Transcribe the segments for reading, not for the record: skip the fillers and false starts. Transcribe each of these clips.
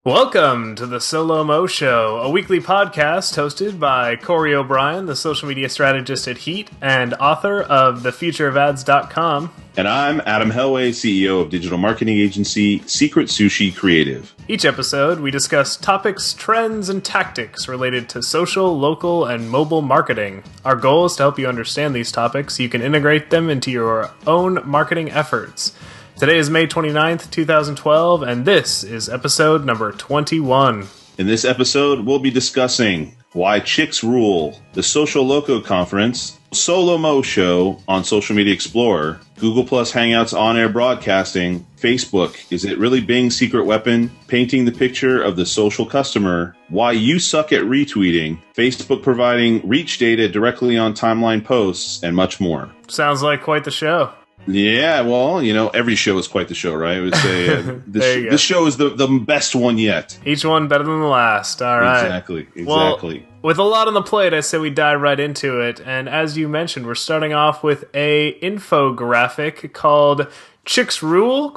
Welcome to the Solo-Mo Show, a weekly podcast hosted by Corey O'Brien, the social media strategist at Heat and author of thefutureofads.com. And I'm Adam Helway, CEO of digital marketing agency Secret Sushi Creative. Each episode, we discuss topics, trends, and tactics related to social, local, and mobile marketing. Our goal is to help you understand these topics so you can integrate them into your own marketing efforts. Today is May 29th, 2012, and this is episode number 21. In this episode, we'll be discussing why chicks rule, the Social-Loco conference, Solo-Mo show on Social Media Explorer, Google Plus Hangouts on-air broadcasting, Facebook, is it really Bing's secret weapon, painting the picture of the social customer, why you suck at retweeting, Facebook providing reach data directly on timeline posts, and much more. Sounds like quite the show. Yeah, well, every show is quite the show, right? I would say this show is the best one yet. Each one better than the last. All right. Exactly. Well, with a lot on the plate, I say we dive right into it. And as you mentioned, we're starting off with a infographic called "Chicks Rule?" ?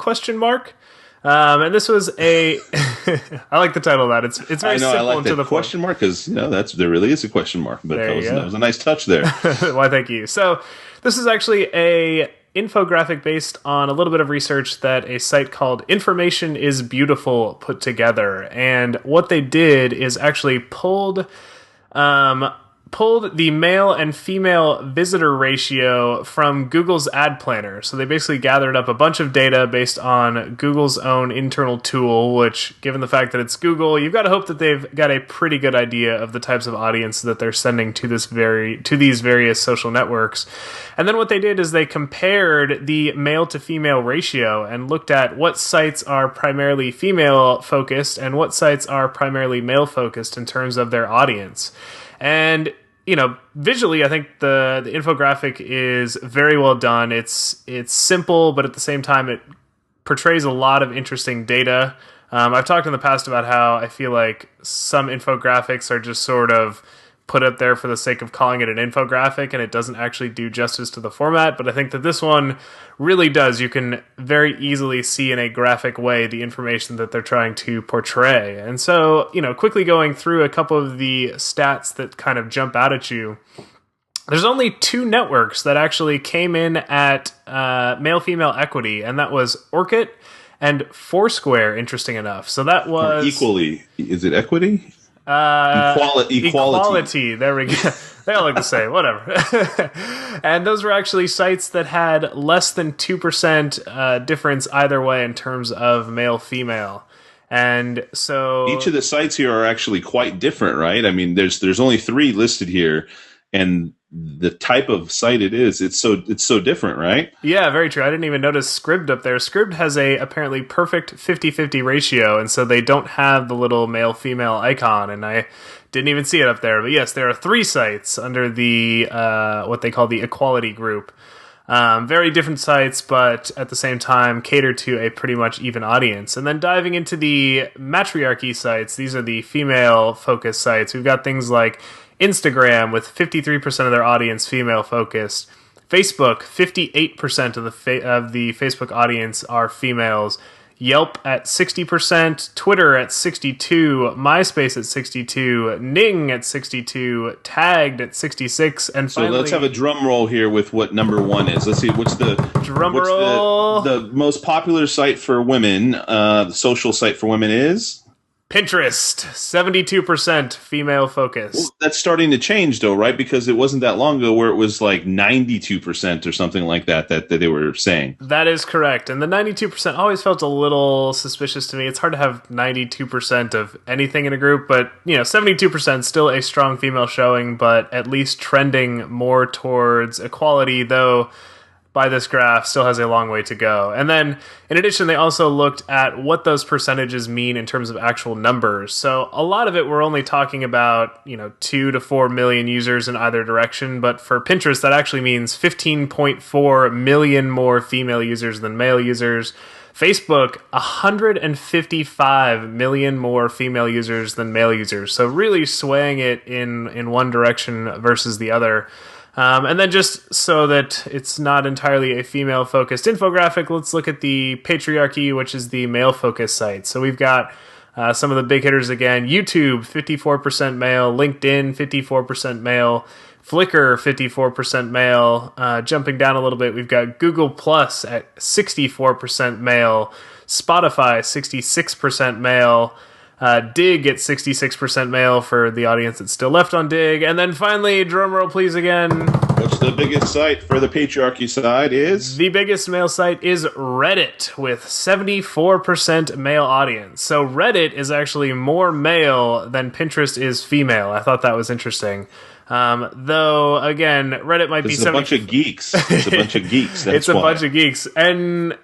And this was a I like the title of that. It's very simple and to the point. Question mark because there really is a question mark. But that was a nice touch there. Why, thank you. So this is actually a infographic based on a little bit of research that a site called Information is Beautiful put together. And what they did is actually pulled the male and female visitor ratio from Google's ad planner. So they basically gathered up a bunch of data based on Google's own internal tool, which, given the fact that it's Google, you've got to hope that they've got a pretty good idea of the types of audience that they're sending to these various social networks. And then what they did is they compared the male to female ratio and looked at what sites are primarily female focused and what sites are primarily male focused in terms of their audience. And visually, I think the infographic is very well done. It's simple, but at the same time, it portrays a lot of interesting data. I've talked in the past about how I feel like some infographics are just sort of put up there for the sake of calling it an infographic, and it doesn't actually do justice to the format. But I think that this one really does. You can very easily see in a graphic way the information that they're trying to portray. And so, quickly going through a couple of the stats that kind of jump out at you, there's only two networks that actually came in at male-female equity, and that was Orkut and Foursquare, interesting enough. So that was... Or equally. Is it equity? Equality. There we go. They all look the same. Whatever. And those were actually sites that had less than 2% difference either way in terms of male-female. And so each of the sites here are actually quite different, right? I mean, there's only 3 listed here, and the type of site it's so different, right? Yeah, very true. I didn't even notice Scribd up there. Scribd has a apparently perfect 50-50 ratio, and so they don't have the little male-female icon, and I didn't even see it up there. But yes, there are 3 sites under the what they call the equality group. Very different sites, but at the same time cater to a pretty much even audience. And then diving into the matriarchy sites, these are the female-focused sites. We've got things like Instagram with 53% of their audience female-focused. Facebook, 58% of the Facebook audience are females. Yelp at 60%, Twitter at 62%, MySpace at 62%, Ning at 62%, Tagged at 66%, and finally... So let's have a drum roll here with what number 1 is. Let's see, what's the most popular site for women, the social site for women is... Pinterest, 72% female focused. Well, that's starting to change, though, right? Because it wasn't that long ago where it was like 92% or something like that they were saying. That is correct. And the 92% always felt a little suspicious to me. It's hard to have 92% of anything in a group, but 72% still a strong female showing, but at least trending more towards equality, though by this graph still has a long way to go. And then, in addition, they also looked at what those percentages mean in terms of actual numbers. So a lot of it, we're only talking about, 2 to 4 million users in either direction. But for Pinterest, that actually means 15.4 million more female users than male users. Facebook, 155 million more female users than male users. So really swaying it in one direction versus the other. And then just so that it's not entirely a female-focused infographic, let's look at the patriarchy, which is the male-focused site. So we've got Some of the big hitters again: YouTube 54% male, LinkedIn 54% male, Flickr 54% male. Jumping down a little bit, we've got Google Plus at 64% male, Spotify 66% male, Dig at 66% male for the audience that's still left on Dig, and then finally, drumroll please again. What's the biggest site for the patriarchy side is? The biggest male site is Reddit with 74% male audience. So Reddit is actually more male than Pinterest is female. I thought that was interesting. Though, again, Reddit might be... It's a bunch of geeks. It's a bunch of geeks. That's It's a bunch of geeks. And,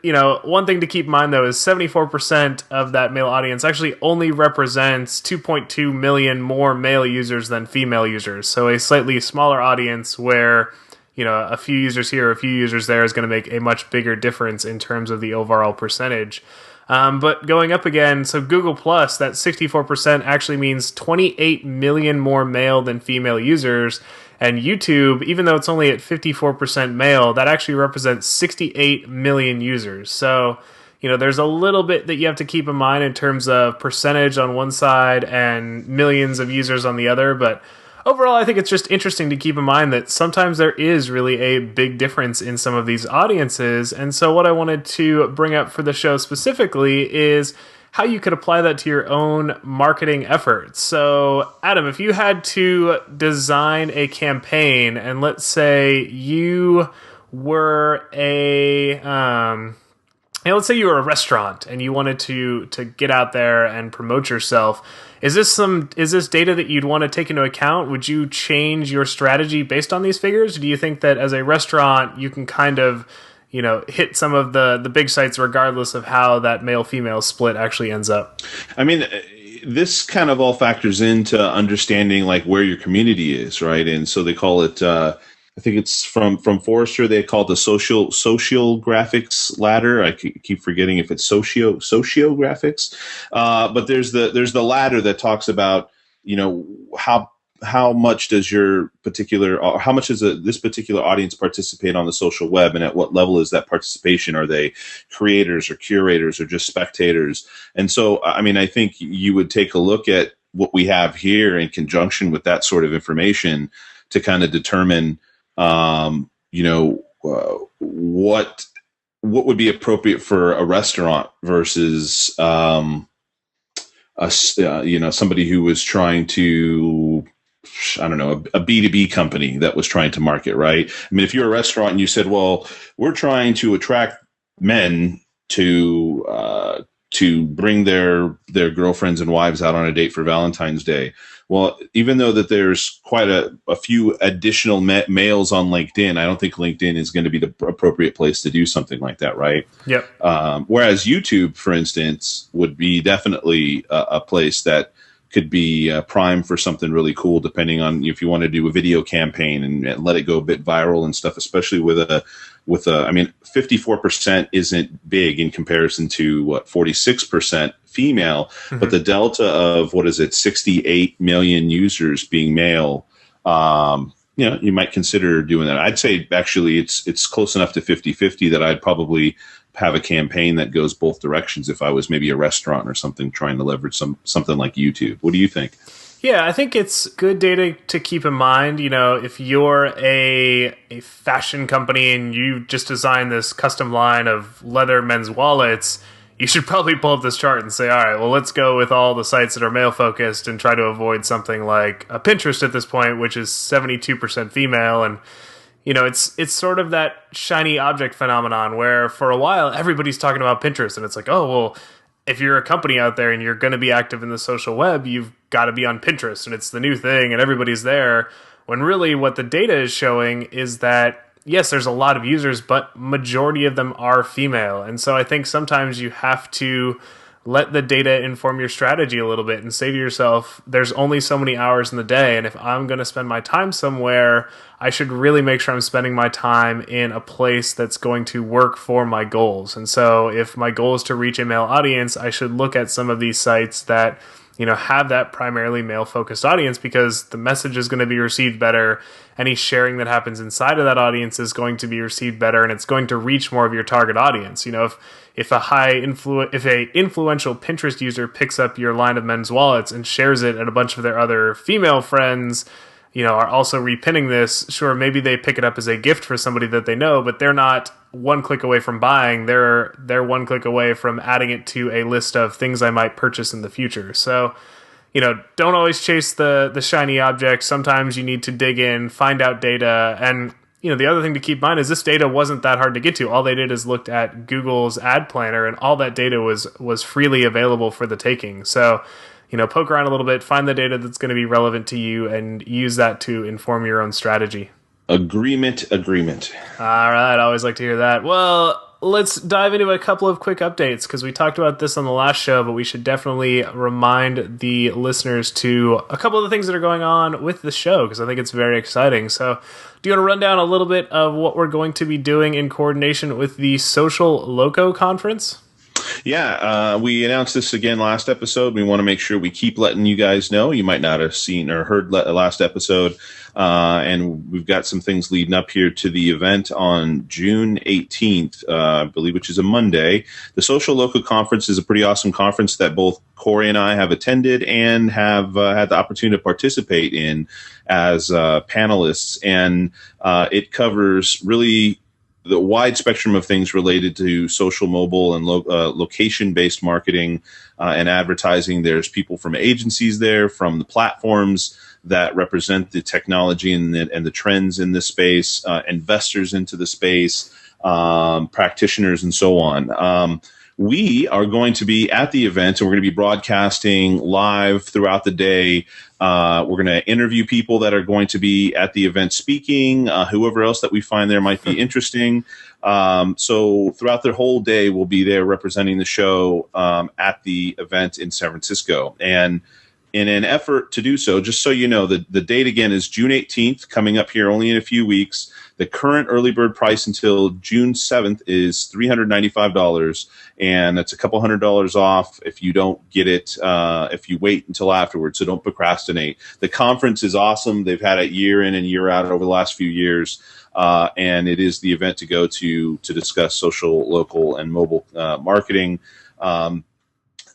one thing to keep in mind, though, is 74% of that male audience actually only represents 2.2 million more male users than female users. So a slightly smaller audience where, a few users here, a few users there is going to make a much bigger difference in terms of the overall percentage. But going up again, so Google Plus, that 64% actually means 28 million more male than female users. And YouTube, even though it's only at 54% male, that actually represents 68 million users. So, there's a little bit that you have to keep in mind in terms of percentage on one side and millions of users on the other. But overall, I think it's just interesting to keep in mind that sometimes there is really a big difference in some of these audiences. And so what I wanted to bring up for the show specifically is how you could apply that to your own marketing efforts. So, Adam, if you had to design a campaign, and let's say you were let's say you were a restaurant and you wanted to get out there and promote yourself. Is this data that you'd want to take into account? Would you change your strategy based on these figures? Do you think that as a restaurant you can kind of, hit some of the big sites regardless of how that male-female split actually ends up? I mean, this kind of all factors into understanding like where your community is, right? And so they call it I think it's from Forrester. They call it the sociographics ladder. I keep forgetting if it's sociographics. But there's the ladder that talks about how much does this particular audience participate on the social web, and at what level is that participation? Are they creators or curators or just spectators? And so, I mean, I think you would take a look at what we have here in conjunction with that sort of information to kind of determine what would be appropriate for a restaurant versus somebody who was trying to, I don't know, a B2B company that was trying to market, right? I mean, if you're a restaurant and you said, well, we're trying to attract men to bring their girlfriends and wives out on a date for Valentine's Day. Well, even though that there's quite a few additional males on LinkedIn, I don't think LinkedIn is going to be the appropriate place to do something like that, right? Yep. Whereas YouTube, for instance, would be definitely a place that could be prime for something really cool, depending on if you want to do a video campaign and let it go a bit viral and stuff, especially with a, I mean, 54% isn't big in comparison to 46% female, mm-hmm. but the delta of 68 million users being male, you might consider doing that. I'd say actually it's close enough to 50-50 that I'd probably have a campaign that goes both directions if I was maybe a restaurant or something trying to leverage something like YouTube. What do you think? Yeah, I think it's good data to keep in mind. If you're a fashion company and you just designed this custom line of leather men's wallets, you should probably pull up this chart and say, all right, well, let's go with all the sites that are male-focused and try to avoid something like a Pinterest at this point, which is 72% female. And it's sort of that shiny object phenomenon where for a while everybody's talking about Pinterest, and it's like, oh, well, if you're a company out there and you're going to be active in the social web, you've got to be on Pinterest, and it's the new thing, and everybody's there. When really what the data is showing is that, yes, there's a lot of users, but majority of them are female. And so I think sometimes you have to let the data inform your strategy a little bit and say to yourself, there's only so many hours in the day, and if I'm going to spend my time somewhere, I should really make sure I'm spending my time in a place that's going to work for my goals. And so if my goal is to reach a male audience, I should look at some of these sites that have that primarily male-focused audience, because the message is going to be received better. Any sharing that happens inside of that audience is going to be received better, and it's going to reach more of your target audience. If a influential Pinterest user picks up your line of men's wallets and shares it, and a bunch of their other female friends are also repinning this, sure, maybe they pick it up as a gift for somebody that they know, but they're not one click away from buying. They're one click away from adding it to a list of things I might purchase in the future. So, don't always chase the shiny object. Sometimes you need to dig in, find out data. And, the other thing to keep in mind is this data wasn't that hard to get to. All they did is looked at Google's ad planner, and all that data was freely available for the taking. So, poke around a little bit, find the data that's going to be relevant to you, and use that to inform your own strategy. Agreement. All right, I always like to hear that. Well, let's dive into a couple of quick updates, because we talked about this on the last show, but we should definitely remind the listeners to a couple of the things that are going on with the show, because I think it's very exciting. So, do you want to run down a little bit of what we're going to be doing in coordination with the Social-Loco conference? Yeah, we announced this again last episode. We want to make sure we keep letting you guys know. You might not have seen or heard last episode, and we've got some things leading up here to the event on June 18th, I believe, which is a Monday. The Social-Loco conference is a pretty awesome conference that both Corey and I have attended and have had the opportunity to participate in as panelists, and it covers really the wide spectrum of things related to social, mobile, and location-based marketing and advertising. There's people from agencies there, from the platforms that represent the technology and the trends in this space, investors into the space, practitioners, and so on. We are going to be at the event, and we're going to be broadcasting live throughout the day. We're going to interview people that are going to be at the event speaking, whoever else that we find there might be interesting. So throughout the whole day, we'll be there representing the show at the event in San Francisco. And in an effort to do so, just so you know, the date again is June 18th, coming up here only in a few weeks. The current early bird price until June 7th is $395, and that's a couple $100 off if you don't get it, if you wait until afterwards, so don't procrastinate. The conference is awesome. They've had it year in and year out over the last few years, and it is the event to go to discuss social, local, and mobile marketing.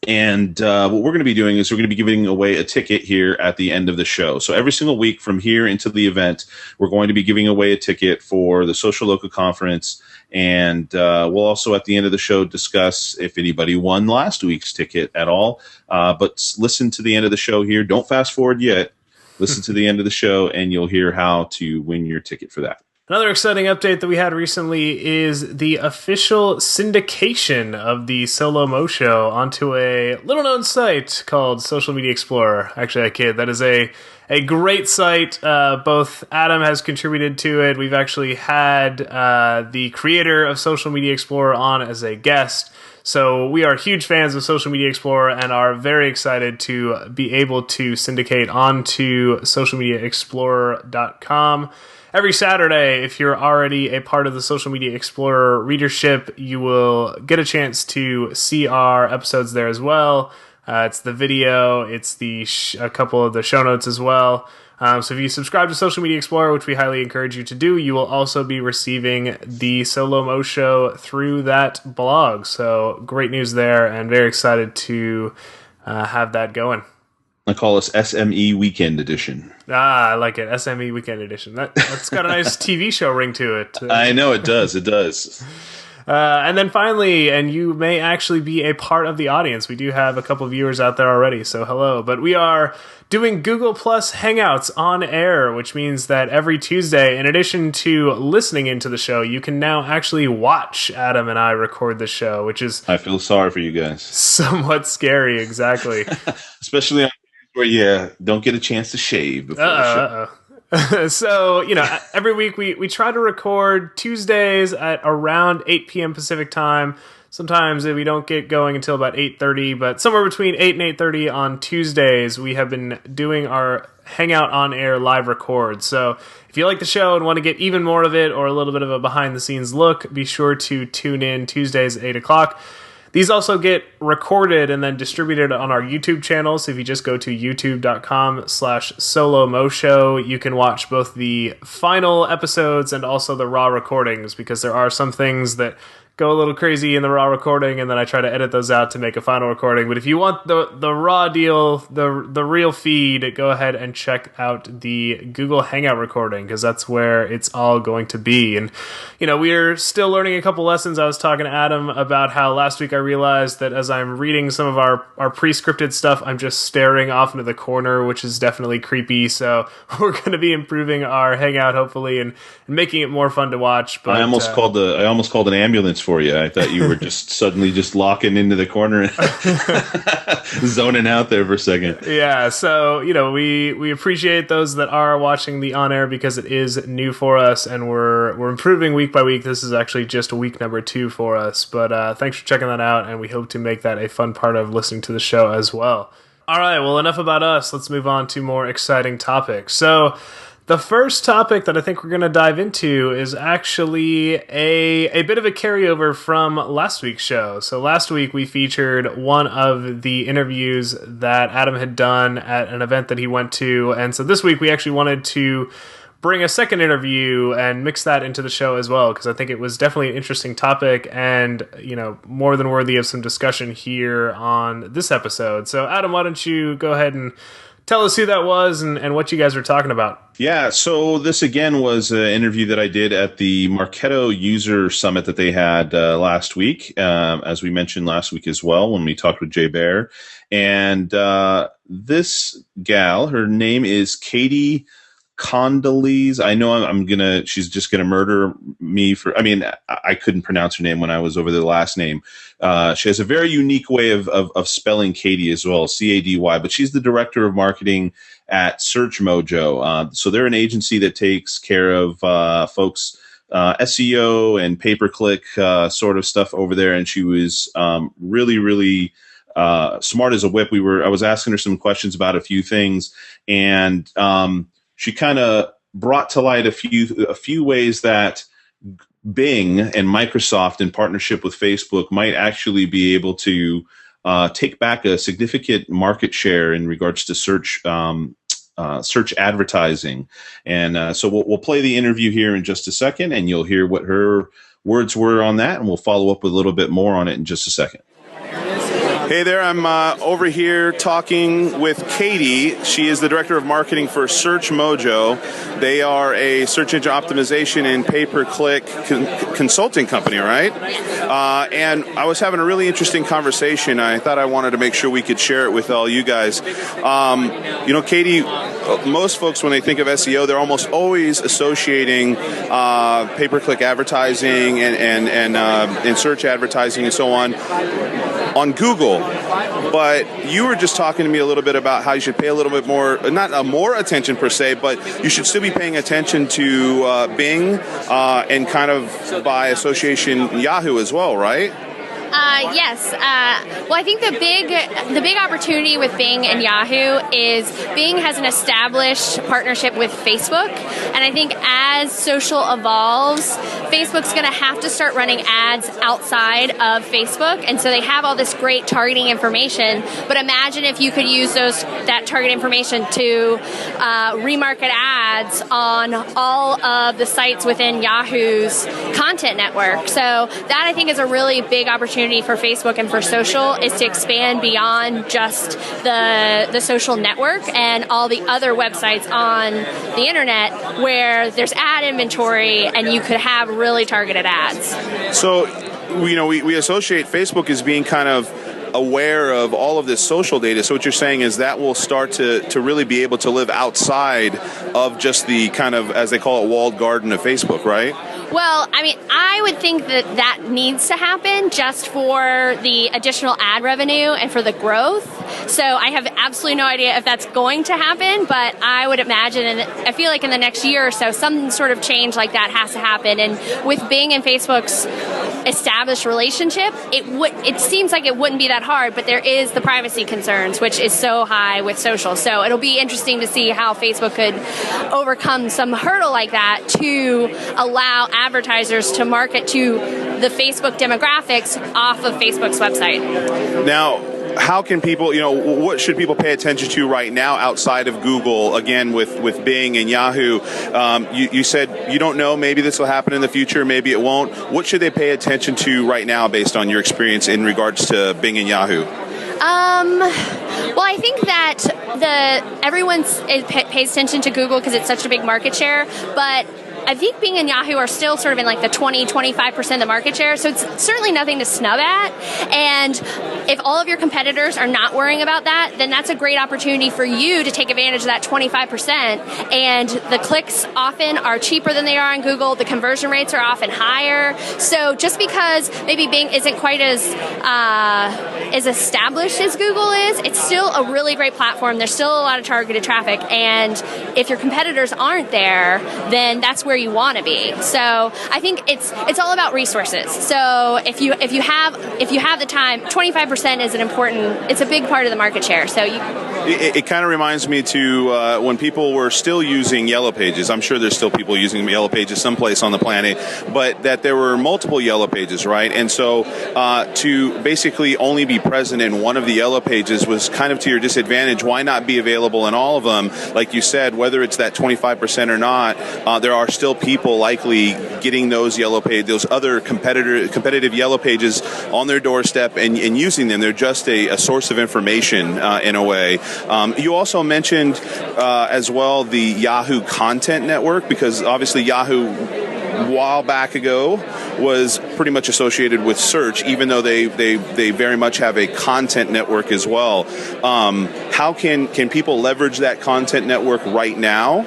And what we're going to be doing is we're going to be giving away a ticket here at the end of the show. So every single week from here into the event, we're going to be giving away a ticket for the Social-Loco conference. And we'll also at the end of the show discuss if anybody won last week's ticket at all. But listen to the end of the show here. Don't fast forward yet. Listen to the end of the show, and you'll hear how to win your ticket for that. Another exciting update that we had recently is the official syndication of the Social-Loco show onto a little-known site called Social Media Explorer. Actually, I kid. That is a great site. Both Adam has contributed to it. We've actually had the creator of Social Media Explorer on as a guest. So we are huge fans of Social Media Explorer and are very excited to be able to syndicate onto socialmediaexplorer.com. Every Saturday, if you're already a part of the Social Media Explorer readership, you will get a chance to see our episodes there as well. It's the video, it's a couple of the show notes as well. So if you subscribe to Social Media Explorer, which we highly encourage you to do, you will also be receiving the Social-Loco show through that blog. So great news there, and very excited to have that going. I call us SME Weekend Edition. I like it. SME Weekend Edition. That's got a nice TV show ring to it. I know it does. It does. And then finally, and you may actually be a part of the audience. We do have a couple of viewers out there already, so hello. But we are doing Google Plus Hangouts on air, which means that every Tuesday, in addition to listening into the show, you can now actually watch Adam and I record the show, which is... I feel sorry for you guys. Somewhat scary, exactly. Especially on where you don't get a chance to shave before the show. So, every week we try to record Tuesdays at around 8 p.m. Pacific time. Sometimes we don't get going until about 8:30, but somewhere between 8 and 8:30 on Tuesdays, we have been doing our Hangout on Air live record. So if you like the show and want to get even more of it or a little bit of a behind-the-scenes look, be sure to tune in Tuesdays at 8 o'clock. These also get recorded and then distributed on our YouTube channel. So if you just go to youtube.com/SoloMoShow, you can watch both the final episodes and also the raw recordings, because there are some things that go a little crazy in the raw recording, and then I try to edit those out to make a final recording. But if you want the raw deal, the real feed, go ahead and check out the Google Hangout recording, because that's where it's all going to be. And, we're still learning a couple lessons. I was talking to Adam about how last week I realized that as I'm reading some of our pre-scripted stuff, I'm just staring off into the corner, which is definitely creepy. So we're going to be improving our Hangout, hopefully, and making it more fun to watch. But I almost called an ambulance for you. I thought you were just suddenly just locking into the corner and zoning out there for a second. Yeah, so we appreciate those that are watching the on air, because it is new for us, and we're improving week by week. This is actually just week number 2 for us, but thanks for checking that out, and we hope to make that a fun part of listening to the show as well. All right, well, enough about us. Let's move on to more exciting topics. So the first topic that I think we're going to dive into is actually a bit of a carryover from last week's show. So last week we featured one of the interviews that Adam had done at an event that he went to. And so this week we actually wanted to bring a second interview and mix that into the show as well, because I think it was definitely an interesting topic and, more than worthy of some discussion here on this episode. So Adam, why don't you go ahead and tell us who that was and what you guys were talking about. Yeah, so this again was an interview that I did at the Marketo User Summit that they had last week, as we mentioned last week as well when we talked with Jay Baer. And this gal, her name is Cady Condyles. I know she's just gonna murder me I couldn't pronounce her name when I was over the last name. She has a very unique way of spelling Cady as well, Cady, but she's the director of marketing at Search Mojo. So they're an agency that takes care of folks, SEO and pay-per-click sort of stuff over there. And she was really, really smart as a whip. I was asking her some questions about a few things, and she kind of brought to light a few ways that Bing and Microsoft, in partnership with Facebook, might actually be able to take back a significant market share in regards to search advertising. And so we'll play the interview here in just a second, and you'll hear what her words were on that, and we'll follow up with a little bit more on it in just a second. Hey there, I'm over here talking with Cady. She is the director of marketing for Search Mojo. They are a search engine optimization and pay-per-click consulting company, right? And I was having a really interesting conversation. I thought I wanted to make sure we could share it with all you guys. Cady, most folks, when they think of SEO, they're almost always associating pay-per-click advertising and search advertising and so on Google. But you were just talking to me a little bit about how you should pay a little bit more, not more attention per se, but you should still be paying attention to Bing and kind of by association Yahoo as well, right? Yes. Well, I think the big opportunity with Bing and Yahoo is Bing has an established partnership with Facebook, and I think as social evolves, Facebook's going to have to start running ads outside of Facebook, and so they have all this great targeting information. But imagine if you could use that target information to remarket ads on all of the sites within Yahoo's content network. So that I think is a really big opportunity for Facebook and for social, is to expand beyond just the social network and all the other websites on the internet where there's ad inventory and you could have really targeted ads. So, we associate Facebook as being kind of aware of all of this social data. So what you're saying is that will start to really be able to live outside of just the kind of, as they call it, walled garden of Facebook, right? Well, I would think that needs to happen just for the additional ad revenue and for the growth. So I have absolutely no idea if that's going to happen, but I would imagine, and I feel like in the next year or so, some sort of change like that has to happen. And with Bing and Facebook's established relationship, it seems like it wouldn't be that hard, but there is the privacy concerns, which is so high with social. So it'll be interesting to see how Facebook could overcome some hurdle like that to allow advertisers to market to the Facebook demographics off of Facebook's website. Now, how can people, what should people pay attention to right now outside of Google, again, with Bing and Yahoo? You said you don't know, maybe this will happen in the future, maybe it won't. What should they pay attention to right now based on your experience in regards to Bing and Yahoo? Well, I think that everyone pays attention to Google because it's such a big market share, but I think Bing and Yahoo are still sort of in like the 20-25% of the market share, so it's certainly nothing to snub at. And if all of your competitors are not worrying about that, then that's a great opportunity for you to take advantage of that 25%. And the clicks often are cheaper than they are on Google. The conversion rates are often higher. So just because maybe Bing isn't quite as established as Google is, it's still a really great platform. There's still a lot of targeted traffic. And if your competitors aren't there, then that's where you want to be. So I think it's all about resources. So if you have the time, 25% is it's a big part of the market share. So it kind of reminds me to when people were still using Yellow Pages. I'm sure there's still people using Yellow Pages someplace on the planet, but that there were multiple Yellow Pages, right? And so to basically only be present in one of the Yellow Pages was kind of to your disadvantage. Why not be available in all of them? Like you said, whether it's that 25% or not, there are still people likely getting those Yellow Pages, those other competitive Yellow Pages on their doorstep and using them. They're just a source of information in a way. You also mentioned as well the Yahoo Content Network, because obviously Yahoo, a while back ago, was pretty much associated with search, even though they very much have a content network as well. How can people leverage that content network right now?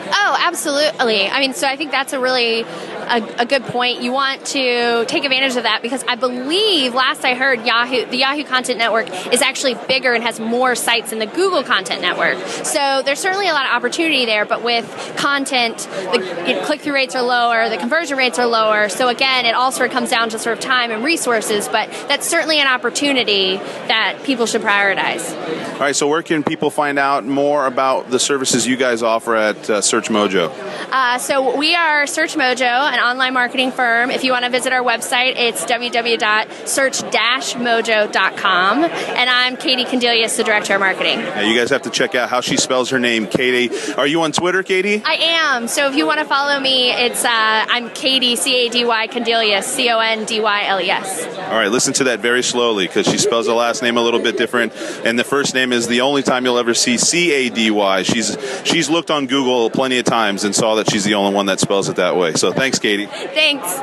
Oh, absolutely. I mean, so I think that's a really a good point. You want to take advantage of that because I believe last I heard the Yahoo Content Network is actually bigger and has more sites than the Google Content Network. So there's certainly a lot of opportunity there, but with content, the click-through rates are lower, the conversion rates are lower. So again, it all sort of comes down to sort of time and resources, but that's certainly an opportunity that people should prioritize. All right, so where can people find out more about the services you guys offer at Search Mojo? So we are Search Mojo, an online marketing firm. If you want to visit our website, it's www.search-mojo.com. And I'm Cady Condyles, the Director of Marketing. Yeah, you guys have to check out how she spells her name, Cady. Are you on Twitter, Cady? I am. So if you want to follow me, it's I'm Cady, C-A-D-Y, Condyles, C-O-N-D-Y-L-E-S. All right, listen to that very slowly because she spells the last name a little bit different. And the first name is the only time you'll ever see C-A-D-Y. She's looked on Google plenty of times and saw that she's the only one that spells it that way. So thanks, Cady. Thanks.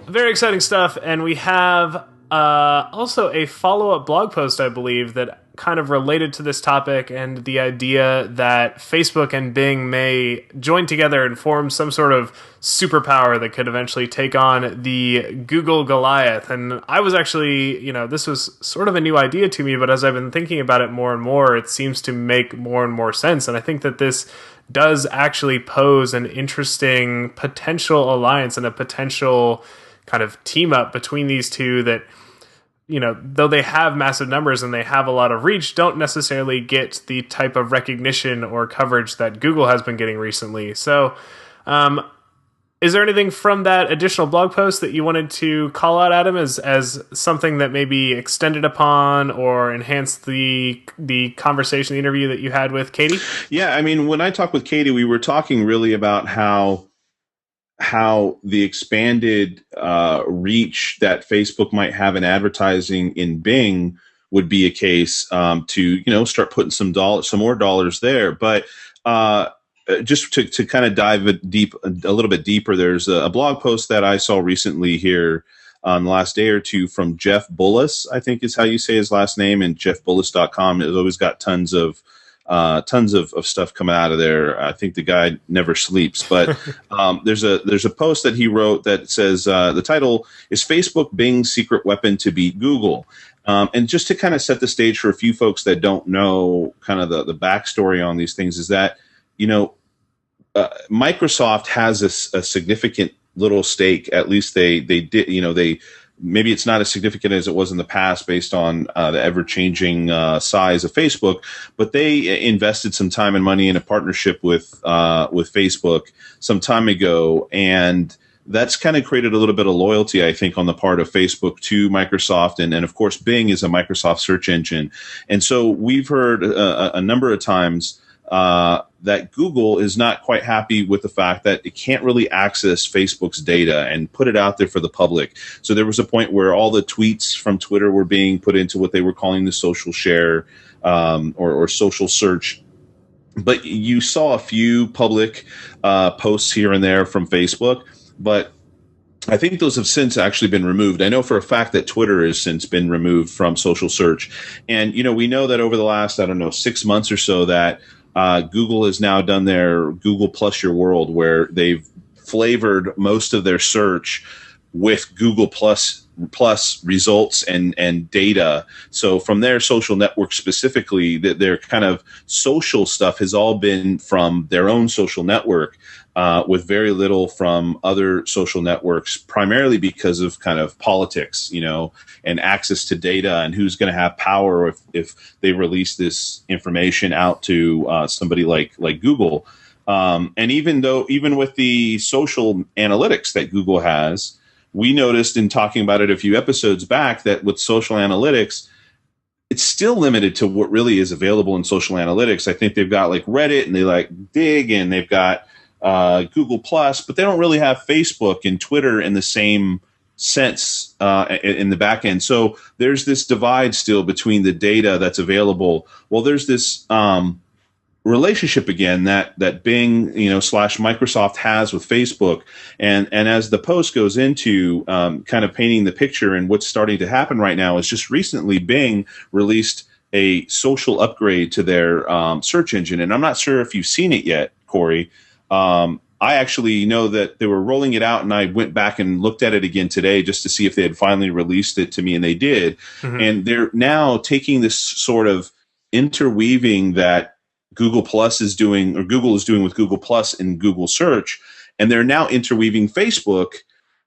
Very exciting stuff. And we have also a follow-up blog post, I believe, that kind of related to this topic and the idea that Facebook and Bing may join together and form some sort of superpower that could eventually take on the Google Goliath. And I was actually, this was sort of a new idea to me, but as I've been thinking about it more and more, it seems to make more and more sense. And I think that this does actually pose an interesting potential alliance and a potential kind of team up between these two that, though they have massive numbers and they have a lot of reach, don't necessarily get the type of recognition or coverage that Google has been getting recently. So, is there anything from that additional blog post that you wanted to call out, Adam, as something that maybe extended upon or enhanced the conversation, the interview that you had with Cady? Yeah, I mean, when I talked with Cady, we were talking really about how the expanded reach that Facebook might have in advertising in Bing would be a case to start putting some more dollars there, but. Just to kind of dive a little bit deeper, there's a blog post that I saw recently here on the last day or two from Jeff Bullis, I think is how you say his last name, and jeffbullis.com has always got tons of stuff coming out of there. I think the guy never sleeps, but there's a post that he wrote that says the title is Facebook Bing's secret weapon to beat Google. And just to kind of set the stage for a few folks that don't know kind of the backstory on these things is that, Microsoft has a significant little stake. At least they did. Maybe it's not as significant as it was in the past based on the ever-changing size of Facebook, but they invested some time and money in a partnership with Facebook some time ago, and that's kind of created a little bit of loyalty, I think, on the part of Facebook to Microsoft. And of course, Bing is a Microsoft search engine. And so we've heard a number of times that Google is not quite happy with the fact that it can't really access Facebook's data and put it out there for the public. So there was a point where all the tweets from Twitter were being put into what they were calling the social share or social search. But you saw a few public posts here and there from Facebook, but I think those have since actually been removed. I know for a fact that Twitter has since been removed from social search. And, we know that over the last, 6 months or so that Google has now done their Google Plus Your World, where they've flavored most of their search with Google Plus results and data. So from their social network specifically, their kind of social stuff has all been from their own social network, with very little from other social networks, primarily because of kind of politics, and access to data and who's going to have power if they release this information out to somebody like Google. And even with the social analytics that Google has, we noticed in talking about it a few episodes back that with social analytics, it's still limited to what really is available in social analytics. I think they've got like Reddit and they like Dig and they've got Google Plus, but they don't really have Facebook and Twitter in the same sense in the back end. So there's this divide still between the data that's available. Well, there's this relationship again that Bing, / Microsoft has with Facebook, and as the post goes into kind of painting the picture, and what's starting to happen right now is just recently Bing released a social upgrade to their search engine, and I'm not sure if you've seen it yet, Corey. I actually know that they were rolling it out, and I went back and looked at it again today just to see if they had finally released it to me, and they did. Mm-hmm. And they're now taking this sort of interweaving that Google Plus is doing, or Google is doing with Google Plus in Google Search, and they're now interweaving Facebook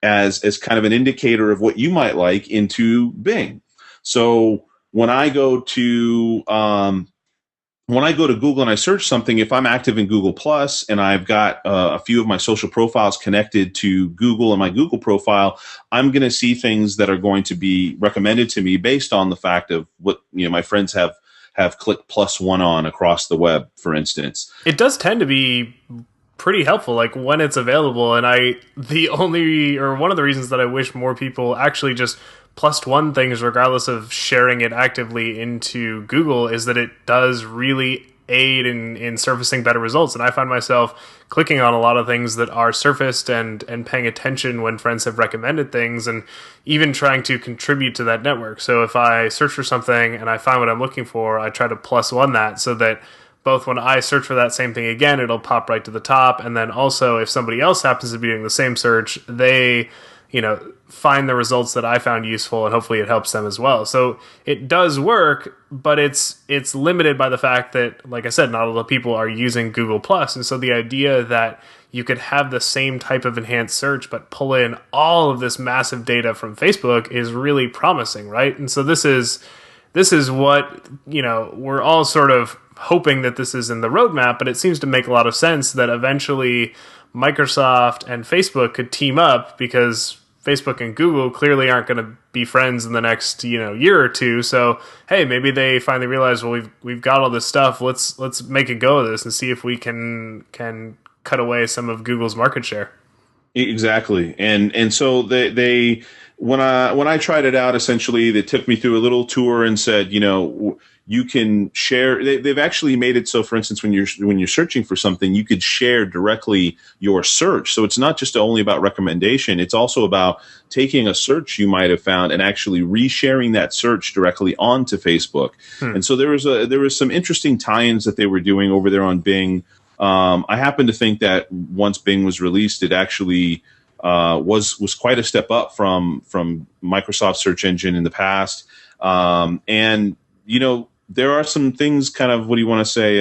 as kind of an indicator of what you might like into Bing. So when I go to Google and I search something, if I'm active in Google Plus and I've got a few of my social profiles connected to Google and my Google profile, I'm going to see things that are going to be recommended to me based on the fact of what my friends have clicked +1 on across the web, for instance. It does tend to be pretty helpful, like when it's available. And one of the reasons that I wish more people actually just +1 things, regardless of sharing it actively into Google, is that it does really aid in surfacing better results. And I find myself clicking on a lot of things that are surfaced and paying attention when friends have recommended things, and even trying to contribute to that network. So if I search for something and I find what I'm looking for, I try to +1 that, so that both when I search for that same thing again, it'll pop right to the top. And then also if somebody else happens to be doing the same search, they find the results that I found useful, and hopefully it helps them as well. So it does work, but it's limited by the fact that, like I said, not all the people are using Google Plus. And so the idea that you could have the same type of enhanced search but pull in all of this massive data from Facebook is really promising, right? And so this is what, we're all sort of hoping that this is in the roadmap, but it seems to make a lot of sense that eventually Microsoft and Facebook could team up, because Facebook and Google clearly aren't going to be friends in the next year or two. So hey, maybe they finally realize, well, we've got all this stuff. Let's make a go of this and see if we can cut away some of Google's market share. Exactly, and so they when I tried it out, essentially they took me through a little tour and said, you can share. They've actually made it so, for instance, when you're searching for something, you could share directly your search. So it's not just only about recommendation; it's also about taking a search you might have found and actually resharing that search directly onto Facebook. And so there was some interesting tie-ins that they were doing over there on Bing. I happen to think that once Bing was released, it actually was quite a step up from Microsoft search engine in the past. And there are some things, kind of, what do you want to say,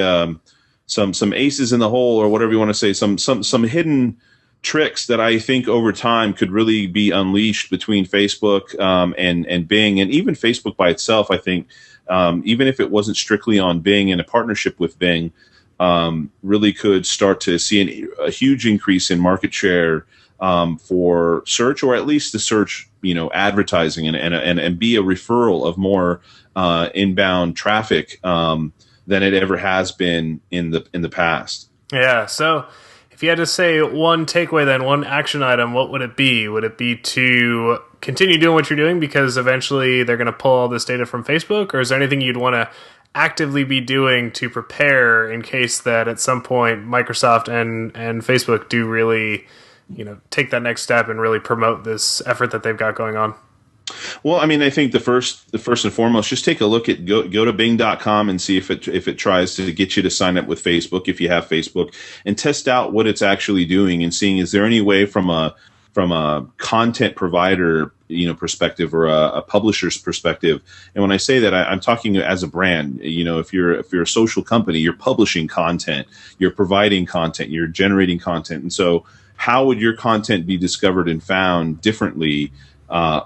some aces in the hole, or whatever you want to say, some hidden tricks that I think over time could really be unleashed between Facebook and Bing, and even Facebook by itself. I think even if it wasn't strictly on Bing and a partnership with Bing, really could start to see a huge increase in market share for search, or at least the search, advertising and be a referral of more inbound traffic than it ever has been in the past. Yeah. So if you had to say one takeaway, then one action item, what would it be? Would it be to continue doing what you're doing because eventually they're going to pull all this data from Facebook? Or is there anything you'd want to actively be doing to prepare in case that at some point Microsoft and Facebook do really, take that next step and really promote this effort that they've got going on? Well, I mean, I think the first and foremost, just take a look at go to Bing.com and see if it tries to get you to sign up with Facebook if you have Facebook, and test out what it's actually doing and seeing, is there any way from a content provider perspective, or a publisher's perspective. And when I say that, I'm talking as a brand. If you're a social company, you're publishing content, you're providing content, you're generating content, and so how would your content be discovered and found differently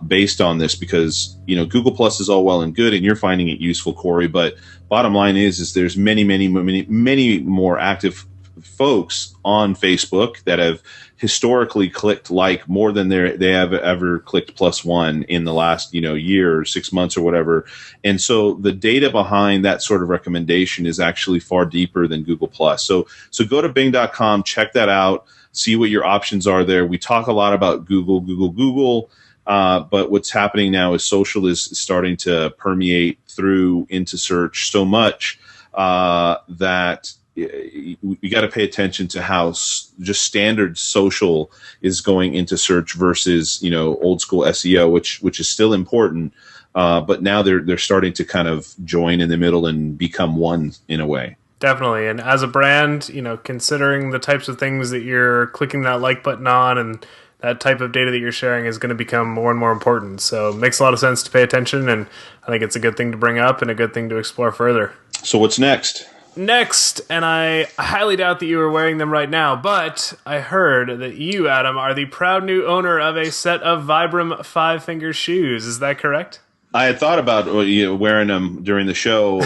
based on this? Because Google Plus is all well and good, and you're finding it useful, Corey. But bottom line is there's many more active folks on Facebook that have historically clicked like more than they have ever clicked +1 in the last year or 6 months or whatever. And so the data behind that sort of recommendation is actually far deeper than Google Plus. So go to Bing.com, check that out, see what your options are there. We talk a lot about Google. But what's happening now is social is starting to permeate through into search so much that you got to pay attention to how just standard social is going into search versus old school SEO, which is still important, but now they're starting to kind of join in the middle and become one in a way. Definitely. And as a brand, considering the types of things that you're clicking that like button on, and that type of data that you're sharing is going to become more and more important. So it makes a lot of sense to pay attention, and I think it's a good thing to bring up and a good thing to explore further. So what's next? Next, and I highly doubt that you are wearing them right now, but I heard that you, Adam, are the proud new owner of a set of Vibram 5-finger shoes. Is that correct? I had thought about wearing them during the show,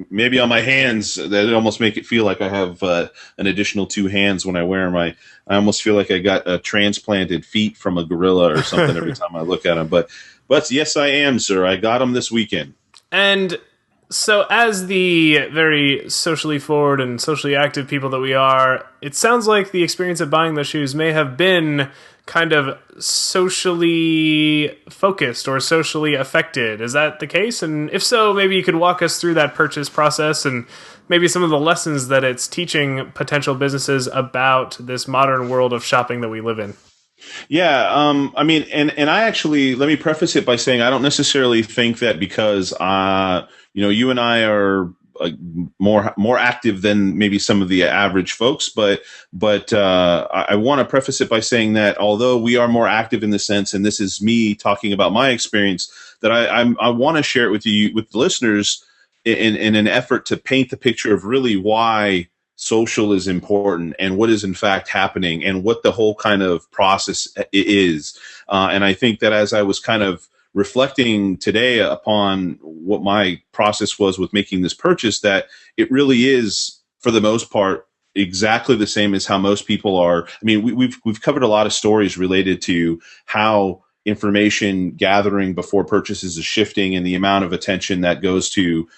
maybe on my hands. That almost make it feel like I have an additional 2 hands when I wear them. I almost feel like I got transplanted feet from a gorilla or something every time I look at them. But yes, I am, sir. I got them this weekend. And so as the very socially forward and socially active people that we are, it sounds like the experience of buying those shoes may have been kind of socially focused or socially affected. Is that the case? And if so, maybe you could walk us through that purchase process and maybe some of the lessons that it's teaching potential businesses about this modern world of shopping that we live in. Yeah, I mean, and I actually, let me preface it by saying I don't necessarily think that because you and I are more active than maybe some of the average folks, but I want to preface it by saying that although we are more active in the sense, and this is me talking about my experience, that I want to share it with you, with the listeners, in an effort to paint the picture of really why social is important and what is in fact happening and what the whole kind of process is. And I think that as I was kind of reflecting today upon what my process was with making this purchase, that it really is, for the most part, exactly the same as how most people are. I mean, we've covered a lot of stories related to how information gathering before purchases is shifting and the amount of attention that goes to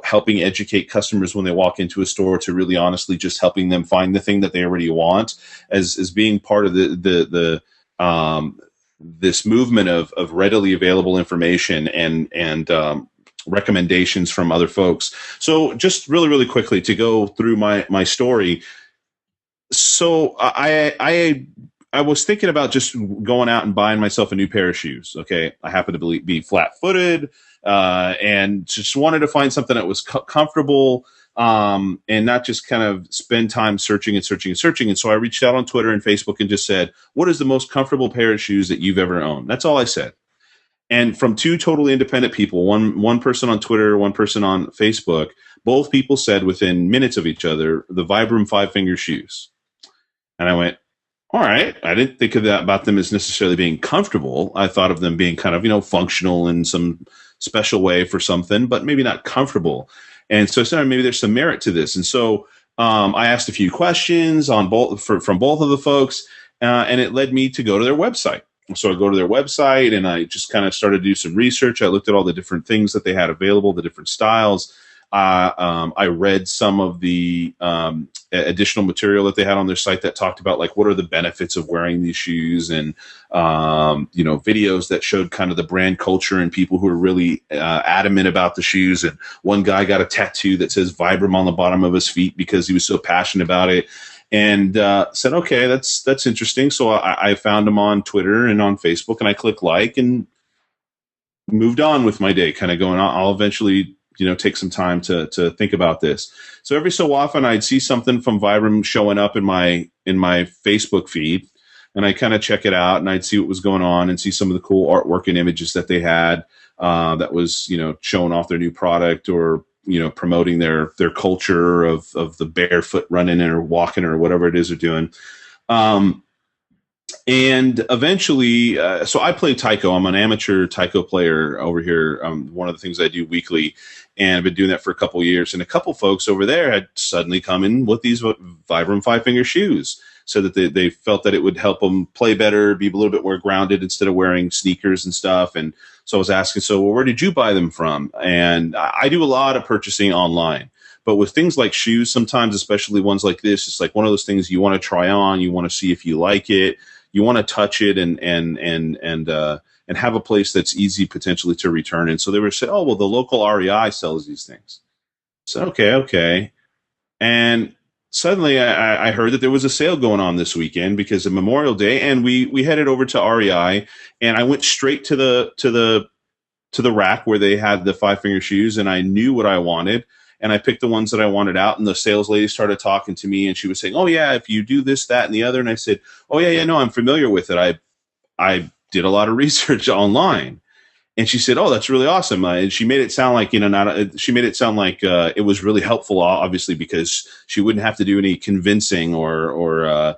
helping educate customers when they walk into a store, to really honestly just helping them find the thing that they already want, as being part of this movement of readily available information and recommendations from other folks. So just really quickly to go through my story. So I was thinking about just going out and buying myself a new pair of shoes. Okay. I happen to be flat-footed, and just wanted to find something that was comfortable, and not just kind of spend time searching. And so I reached out on Twitter and Facebook and just said, what is the most comfortable pair of shoes that you've ever owned? That's all I said. And from 2 totally independent people, one person on Twitter, one person on Facebook, both people said within minutes of each other, the Vibram 5-finger shoes. And I went, all right. I didn't think of that about them as necessarily being comfortable. I thought of them being kind of, functional in some special way for something, but maybe not comfortable. And so I said, maybe there's some merit to this. And so I asked a few questions from both of the folks, and it led me to go to their website. So I go to their website and I just kind of started to do some research. I looked at all the different things that they had available, the different styles. I read some of the additional material that they had on their site that talked about like what are the benefits of wearing these shoes, and videos that showed kind of the brand culture and people who are really adamant about the shoes. And one guy got a tattoo that says Vibram on the bottom of his feet because he was so passionate about it. And said, okay, that's interesting. So I found him on Twitter and on Facebook, and I clicked like and moved on with my day, kind of going, I'll eventually take some time to think about this. So every so often I'd see something from Vibram showing up in my Facebook feed, and I kind of check it out and I'd see what was going on and see some of the cool artwork and images that they had that was, showing off their new product or, promoting their culture of the barefoot running or walking or whatever it is they're doing. And eventually, so I play Taiko. I'm an amateur Taiko player over here. One of the things I do weekly, and I've been doing that for a couple of years. And a couple folks over there had suddenly come in with these Vibram 5-finger shoes, so that they felt that it would help them play better, be a little bit more grounded instead of wearing sneakers and stuff. And so I was asking, where did you buy them from? And I do a lot of purchasing online. But with things like shoes, sometimes, especially ones like this, it's like one of those things you want to try on. You want to see if you like it. You want to touch it and have a place that's easy potentially to return in. So they were saying, oh, well, the local REI sells these things. So, okay. And suddenly I heard that there was a sale going on this weekend because of Memorial Day, and we headed over to REI, and I went straight to the rack where they had the 5-finger shoes, and I knew what I wanted. And I picked the ones that I wanted out, and the sales lady started talking to me, and she was saying, oh, yeah, if you do this, that, and the other. And I said, oh, yeah, no, I'm familiar with it. I did a lot of research online. And she said, oh, that's really awesome. And she made it sound like, it was really helpful, obviously, because she wouldn't have to do any convincing or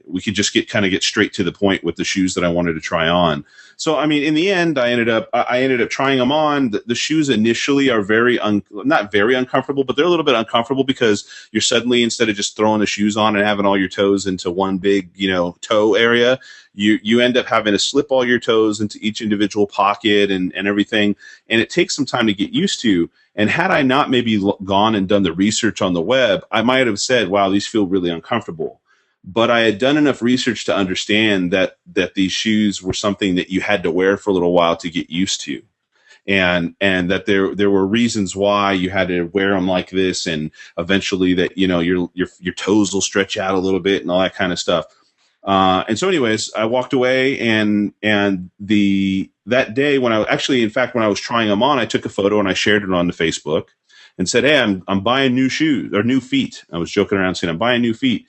we could just get straight to the point with the shoes that I wanted to try on. So, I mean, in the end, I ended up trying them on. The shoes initially are not very uncomfortable, but they're a little bit uncomfortable because you're suddenly, instead of just throwing the shoes on and having all your toes into one big, toe area, you end up having to slip all your toes into each individual pocket and everything. And it takes some time to get used to. And had I not maybe gone and done the research on the web, I might have said, wow, these feel really uncomfortable. But I had done enough research to understand that these shoes were something that you had to wear for a little while to get used to. And that there were reasons why you had to wear them like this, and eventually that, your toes will stretch out a little bit and all that kind of stuff. And so anyways, I walked away, and that day when when I was trying them on, I took a photo and I shared it on the Facebook and said, hey, I'm buying new shoes or new feet. I was joking around saying I'm buying new feet.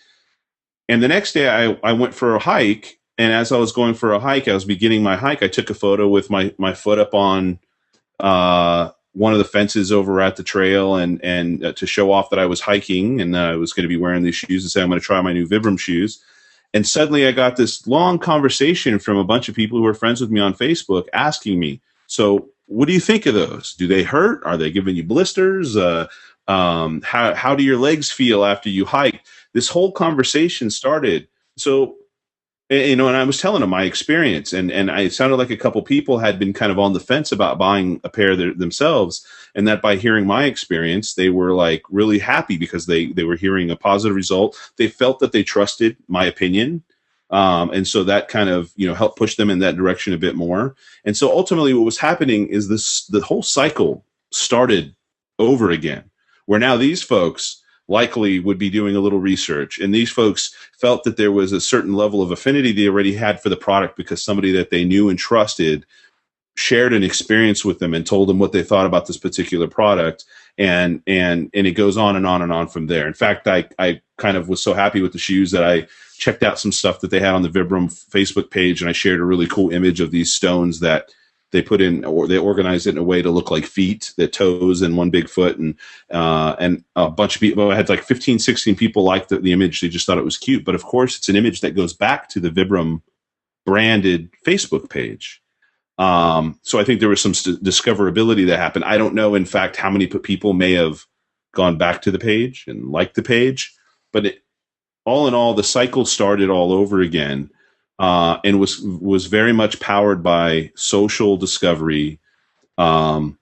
And the next day I went for a hike. And as I was going for a hike, I was beginning my hike. I took a photo with my foot up on one of the fences over at the trail and to show off that I was hiking and I was going to be wearing these shoes and say, I'm going to try my new Vibram shoes. And suddenly I got this long conversation from a bunch of people who were friends with me on Facebook asking me, so what do you think of those? Do they hurt? Are they giving you blisters? How do your legs feel after you hike? This whole conversation started. So, and I was telling them my experience, and it sounded like a couple people had been kind of on the fence about buying a pair themselves, and that by hearing my experience, they were like really happy because they were hearing a positive result. They felt that they trusted my opinion. And so that kind of, helped push them in that direction a bit more. And so ultimately what was happening is the whole cycle started over again, where now these folks likely would be doing a little research. And these folks felt that there was a certain level of affinity they already had for the product because somebody that they knew and trusted shared an experience with them and told them what they thought about this particular product. And it goes on and on and on from there. In fact, I kind of was so happy with the shoes that I checked out some stuff that they had on the Vibram Facebook page, and I shared a really cool image of these stones that they put in, or they organized it in a way to look like feet, the toes and one big foot. And a bunch of people, I had like 15, 16 people liked the image. They just thought it was cute. But of course, it's an image that goes back to the Vibram branded Facebook page. So I think there was some discoverability that happened. I don't know, in fact, how many people may have gone back to the page and liked the page, but all in all, the cycle started all over again, and was very much powered by social discovery, um,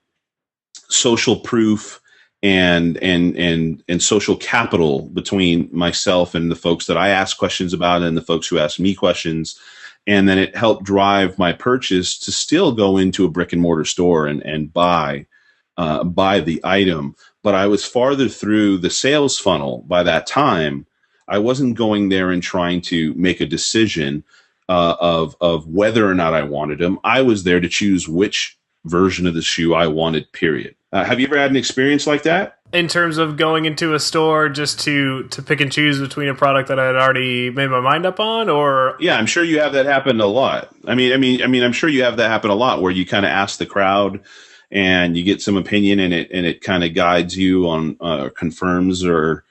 social proof, and social capital between myself and the folks that I ask questions about and the folks who ask me questions. And then it helped drive my purchase to still go into a brick and mortar store and buy the item. But I was farther through the sales funnel by that time. I wasn't going there and trying to make a decision of whether or not I wanted them. I was there to choose which version of the shoe I wanted, period. Have you ever had an experience like that? In terms of going into a store just to pick and choose between a product that I had already made my mind up on, or Yeah, I'm sure you have that happen a lot. I'm sure you have that happen a lot where you kind of ask the crowd and you get some opinion, and it kind of guides you on, confirms or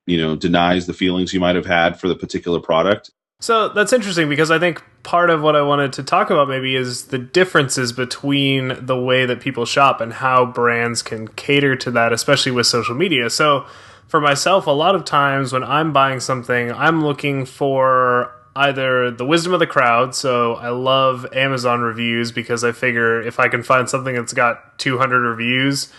denies the feelings you might have had for the particular product. So that's interesting, because I think part of what I wanted to talk about maybe is the differences between the way that people shop and how brands can cater to that, especially with social media. So for myself, a lot of times when I'm buying something, I'm looking for either the wisdom of the crowd. So I love Amazon reviews, because I figure if I can find something that's got 200 reviews,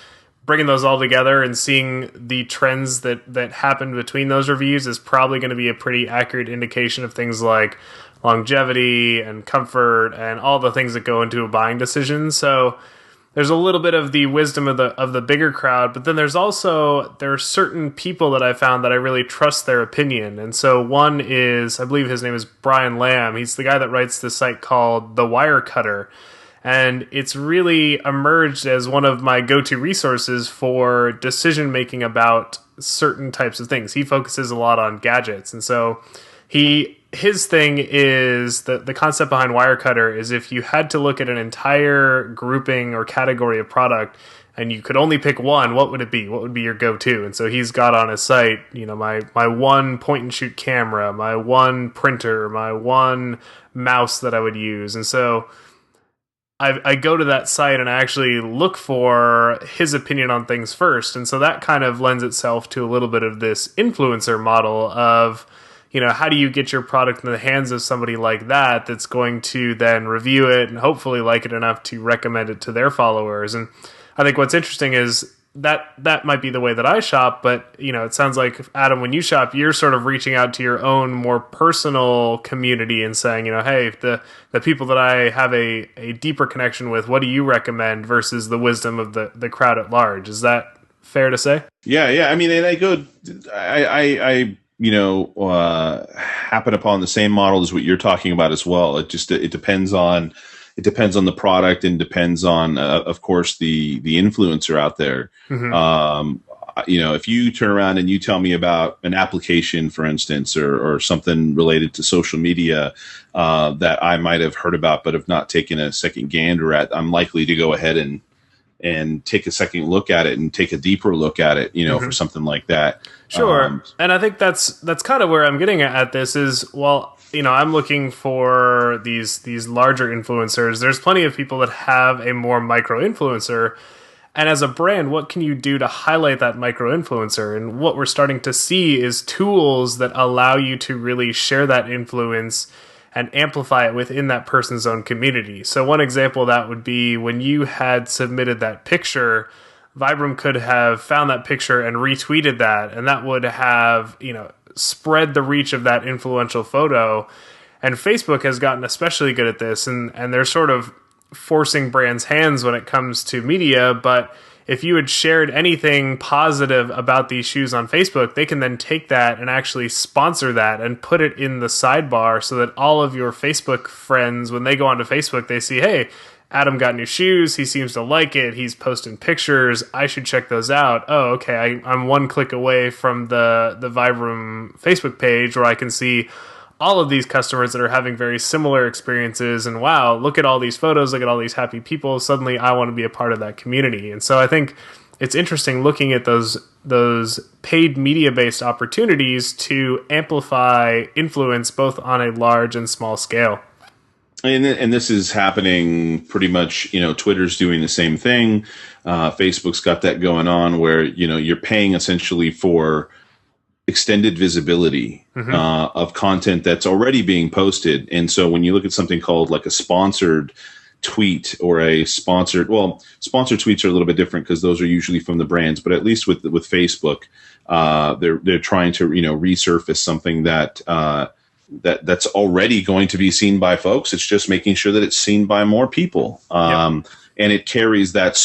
bringing those all together and seeing the trends that happened between those reviews is probably going to be a pretty accurate indication of things like longevity and comfort and all the things that go into a buying decision. So there's a little bit of the wisdom of the bigger crowd, but then there are certain people that I found that I really trust their opinion. And so one is, I believe his name is Brian Lamb. He's the guy that writes this site called The Wirecutter. And it's really emerged as one of my go-to resources for decision-making about certain types of things. He focuses a lot on gadgets. And so his thing is, the concept behind Wirecutter is, if you had to look at an entire grouping or category of product and you could only pick one, what would it be? What would be your go-to? And so he's got on his site, my one point-and-shoot camera, my one printer, my one mouse that I would use. And so I go to that site and I actually look for his opinion on things first. And so that kind of lends itself to a little bit of this influencer model of, how do you get your product in the hands of somebody like that that's going to then review it and hopefully like it enough to recommend it to their followers. And I think what's interesting is that might be the way that I shop, but it sounds like, Adam, when you shop, you're sort of reaching out to your own more personal community and saying, hey, the people that I have a deeper connection with, what do you recommend, versus the wisdom of the crowd at large? Is that fair to say? Yeah. I mean, and I happen upon the same model as what you're talking about as well. It depends on the product, and depends on, of course, the influencer out there. Mm-hmm. If you turn around and you tell me about an application, for instance, or something related to social media that I might have heard about but have not taken a second gander at, I'm likely to go ahead and take a second look at it and take a deeper look at it, mm-hmm. for something like that. Sure. And I think that's kind of where I'm getting at this is, well, I'm looking for these larger influencers. There's plenty of people that have a more micro influencer. And as a brand, what can you do to highlight that micro influencer? And what we're starting to see is tools that allow you to really share that influence and amplify it within that person's own community. So one example of that would be when you had submitted that picture, Vibram could have found that picture and retweeted that, and that would have, spread the reach of that influential photo. And Facebook has gotten especially good at this, and they're sort of forcing brands' hands when it comes to media. But if you had shared anything positive about these shoes on Facebook, they can then take that and actually sponsor that and put it in the sidebar, so that all of your Facebook friends, when they go onto Facebook, they see, hey, Adam got new shoes. He seems to like it. He's posting pictures. I should check those out. Oh, okay. I'm one click away from the Vibram Facebook page, where I can see all of these customers that are having very similar experiences. And wow, look at all these photos. Look at all these happy people. Suddenly I want to be a part of that community. And so I think it's interesting looking at those paid media-based opportunities to amplify influence both on a large and small scale. And this is happening pretty much, Twitter's doing the same thing. Facebook's got that going on where, you're paying essentially for extended visibility of content that's already being posted. And so when you look at something called like a sponsored tweet or a sponsored, well, sponsored tweets are a little bit different because those are usually from the brands, but at least with Facebook, they're trying to, resurface something that's already going to be seen by folks. It's just making sure that it's seen by more people. And it carries that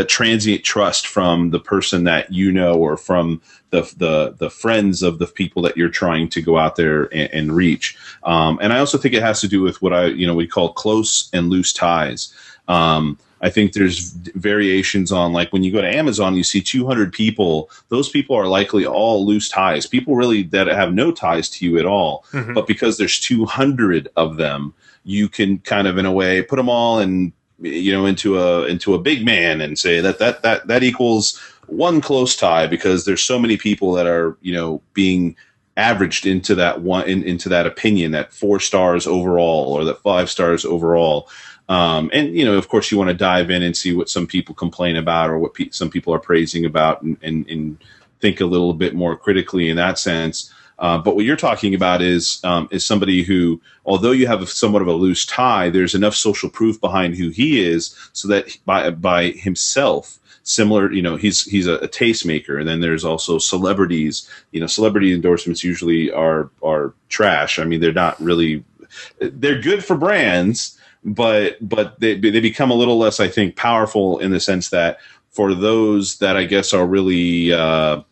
transient trust from the person that or from the friends of the people that you're trying to go out there and reach. And I also think it has to do with what we call close and loose ties. I think there's variations on, like, when you go to Amazon, you see 200 people. Those people are likely all loose ties, people really that have no ties to you at all. But because there's 200 of them, you can kind of, in a way, put them all in, into a big man and say that equals one close tie, because there's so many people that are, being averaged into that into that opinion, that 4 stars overall or that 5 stars overall. And, of course, you want to dive in and see what some people complain about or what some people are praising about, and think a little bit more critically in that sense. But what you're talking about is somebody who, although you have somewhat of a loose tie, there's enough social proof behind who he is, so that by himself, similar, he's a tastemaker. And then there's also celebrities. Celebrity endorsements usually are trash. I mean, they're not really, they're good for brands, but they become a little less, I think, powerful in the sense that for those that I guess are really have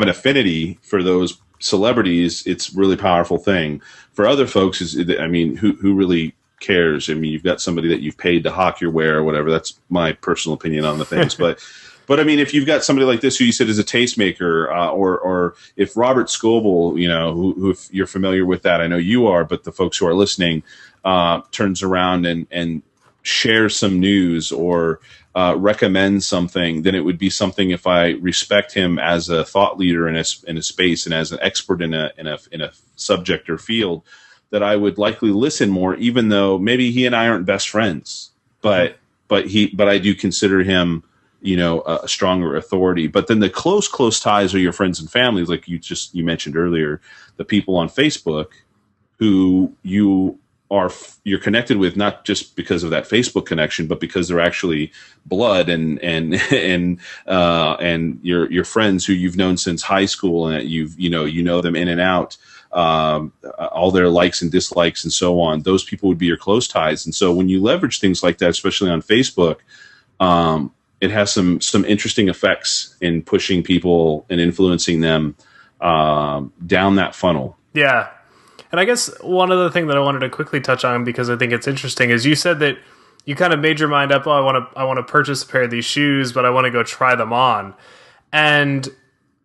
an affinity for those celebrities, it's a really powerful thing. For other folks, who really cares? I mean, you've got somebody that you've paid to hawk your wear or whatever. That's my personal opinion on the things. But I mean, if you've got somebody like this who you said is a tastemaker, or if Robert Scoble, who if you're familiar with that, I know you are, but the folks who are listening, turns around and shares some news or recommends something, then it would be something, if I respect him as a thought leader in a space and as an expert in a subject or field, that I would likely listen more, even though maybe he and I aren't best friends, but I do consider him, a stronger authority. But then the close ties are your friends and families, like you mentioned earlier, the people on Facebook who you're connected with, not just because of that Facebook connection, but because they're actually blood and your friends who you've known since high school, and you know them in and out, all their likes and dislikes and so on. Those people would be your close ties. And so when you leverage things like that, especially on Facebook, it has some interesting effects in pushing people and influencing them down that funnel. Yeah. And I guess one other thing that I wanted to quickly touch on, because I think it's interesting, is you said that you kind of made your mind up, I want to purchase a pair of these shoes, but I want to go try them on. And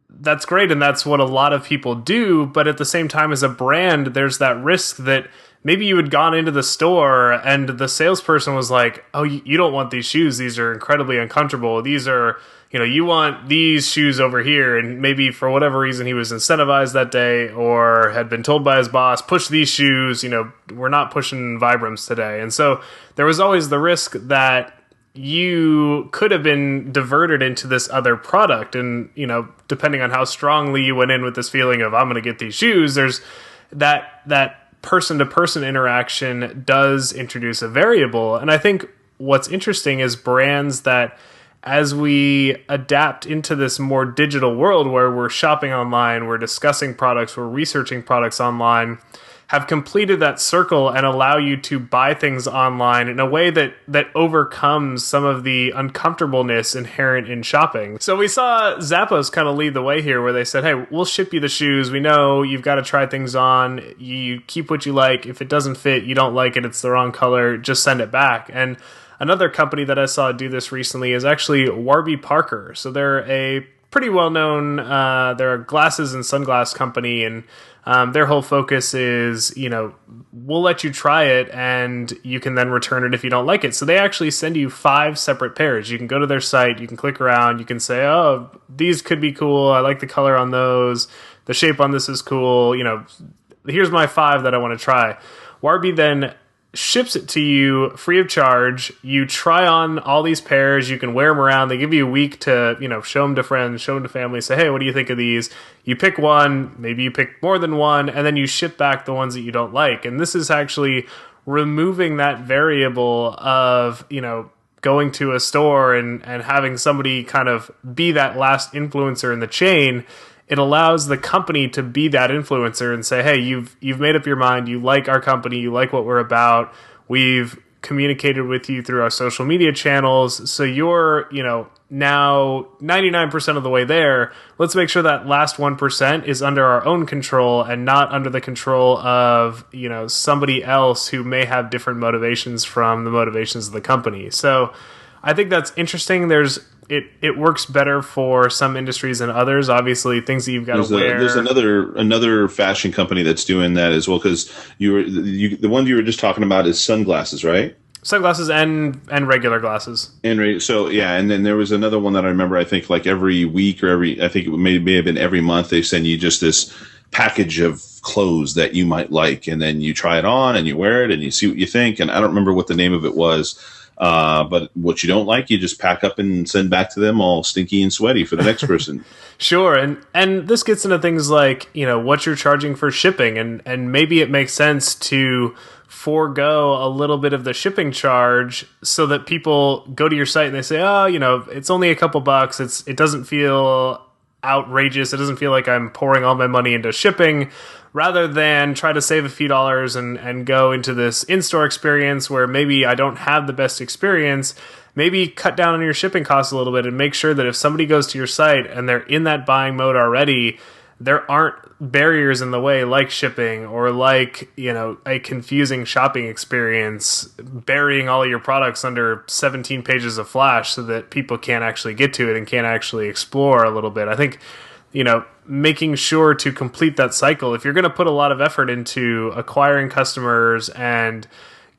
that's great, and that's what a lot of people do, but at the same time, as a brand, there's that risk that maybe you had gone into the store and the salesperson was like, oh, you don't want these shoes, these are incredibly uncomfortable, these are, you want these shoes over here, and maybe for whatever reason he was incentivized that day or had been told by his boss, push these shoes, we're not pushing Vibrams today. And so there was always the risk that you could have been diverted into this other product. And, depending on how strongly you went in with this feeling of, I'm going to get these shoes, there's that person-to-person interaction does introduce a variable. And I think what's interesting is brands that, as we adapt into this more digital world where we're shopping online, we're discussing products, we're researching products online, have completed that circle and allow you to buy things online in a way that overcomes some of the uncomfortableness inherent in shopping. So we saw Zappos kind of lead the way here, where they said, hey, we'll ship you the shoes. We know you've got to try things on. You keep what you like. If it doesn't fit, you don't like it, it's the wrong color, just send it back. And another company that I saw do this recently is actually Warby Parker. So they're a pretty well-known, they're a glasses and sunglass company, and their whole focus is, we'll let you try it and you can then return it if you don't like it. So they actually send you 5 separate pairs. You can go to their site, you can click around, you can say, oh, these could be cool, I like the color on those, the shape on this is cool, here's my 5 that I want to try. Warby then ships it to you free of charge. You try on all these pairs. You can wear them around. They give you a week to, show them to friends, show them to family, say, hey, what do you think of these? You pick one, maybe you pick more than one, and then you ship back the ones that you don't like. And this is actually removing that variable of, going to a store and having somebody kind of be that last influencer in the chain. It allows the company to be that influencer and say, hey, you've made up your mind. You like our company. You like what we're about. We've communicated with you through our social media channels. So you're, now 99% of the way there. Let's make sure that last 1% is under our own control and not under the control of, somebody else who may have different motivations from the motivations of the company. So I think that's interesting. It works better for some industries than others. Obviously, things that you've got to wear. There's another fashion company that's doing that as well, because the one you were just talking about is sunglasses, right? Sunglasses and regular glasses. And then there was another one that I remember. I think like every week or I think it may have been every month, they send you just this package of clothes that you might like, and then you try it on and you wear it and you see what you think. And I don't remember what the name of it was. But what you don't like, you just pack up and send back to them all stinky and sweaty for the next person. Sure. And this gets into things like, what you're charging for shipping. And maybe it makes sense to forego a little bit of the shipping charge so that people go to your site and they say, oh, it's only a couple bucks. It doesn't feel outrageous. It doesn't feel like I'm pouring all my money into shipping, rather than try to save a few dollars and go into this in-store experience where maybe I don't have the best experience. Maybe cut down on your shipping costs a little bit and make sure that if somebody goes to your site and they're in that buying mode already, there aren't barriers in the way like shipping or like, a confusing shopping experience, burying all of your products under 17 pages of Flash so that people can't actually get to it and can't actually explore a little bit. I think, making sure to complete that cycle, if you're going to put a lot of effort into acquiring customers and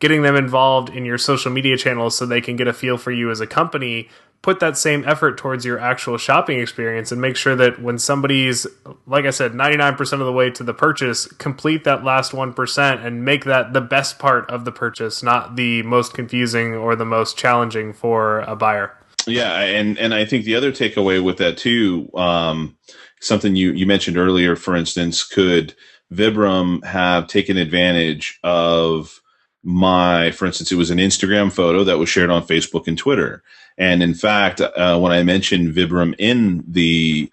getting them involved in your social media channels so they can get a feel for you as a company, put that same effort towards your actual shopping experience and make sure that when somebody's, like I said, 99% of the way to the purchase, complete that last 1% and make that the best part of the purchase, not the most confusing or the most challenging for a buyer. Yeah, and I think the other takeaway with that too, something you mentioned earlier, for instance, could Vibram have taken advantage of for instance, it was an Instagram photo that was shared on Facebook and Twitter. And in fact, when I mentioned Vibram in the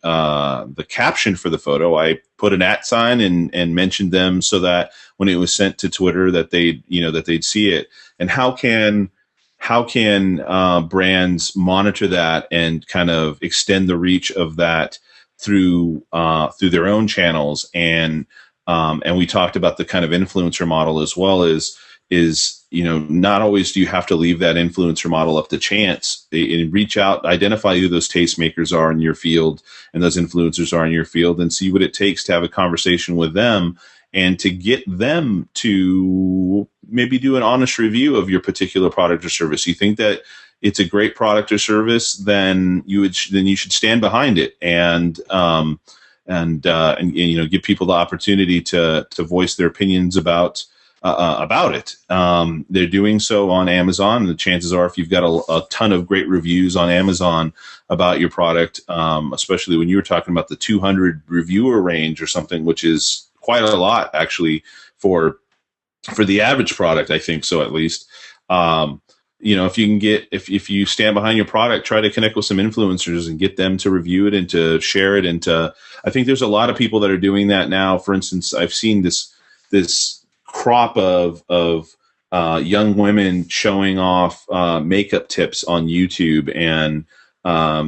caption for the photo, I put an @ sign and mentioned them so that when it was sent to Twitter that they'd see it. And how can brands monitor that and kind of extend the reach of that through their own channels? And we talked about the kind of influencer model as well as not always do you have to leave that influencer model up to chance. Reach out, identify who those tastemakers are in your field and those influencers are in your field, and see what it takes to have a conversation with them and to get them to maybe do an honest review of your particular product or service. You think that it's a great product or service, then you should stand behind it and give people the opportunity to voice their opinions about it. They're doing so on Amazon. The chances are, if you've got a ton of great reviews on Amazon about your product, especially when you were talking about the 200 reviewer range or something, which is quite a lot actually for the average product, I think so at least. If you can if you stand behind your product, try to connect with some influencers and get them to review it and to share it. And I think there's a lot of people that are doing that now. For instance, I've seen this crop of young women showing off makeup tips on YouTube and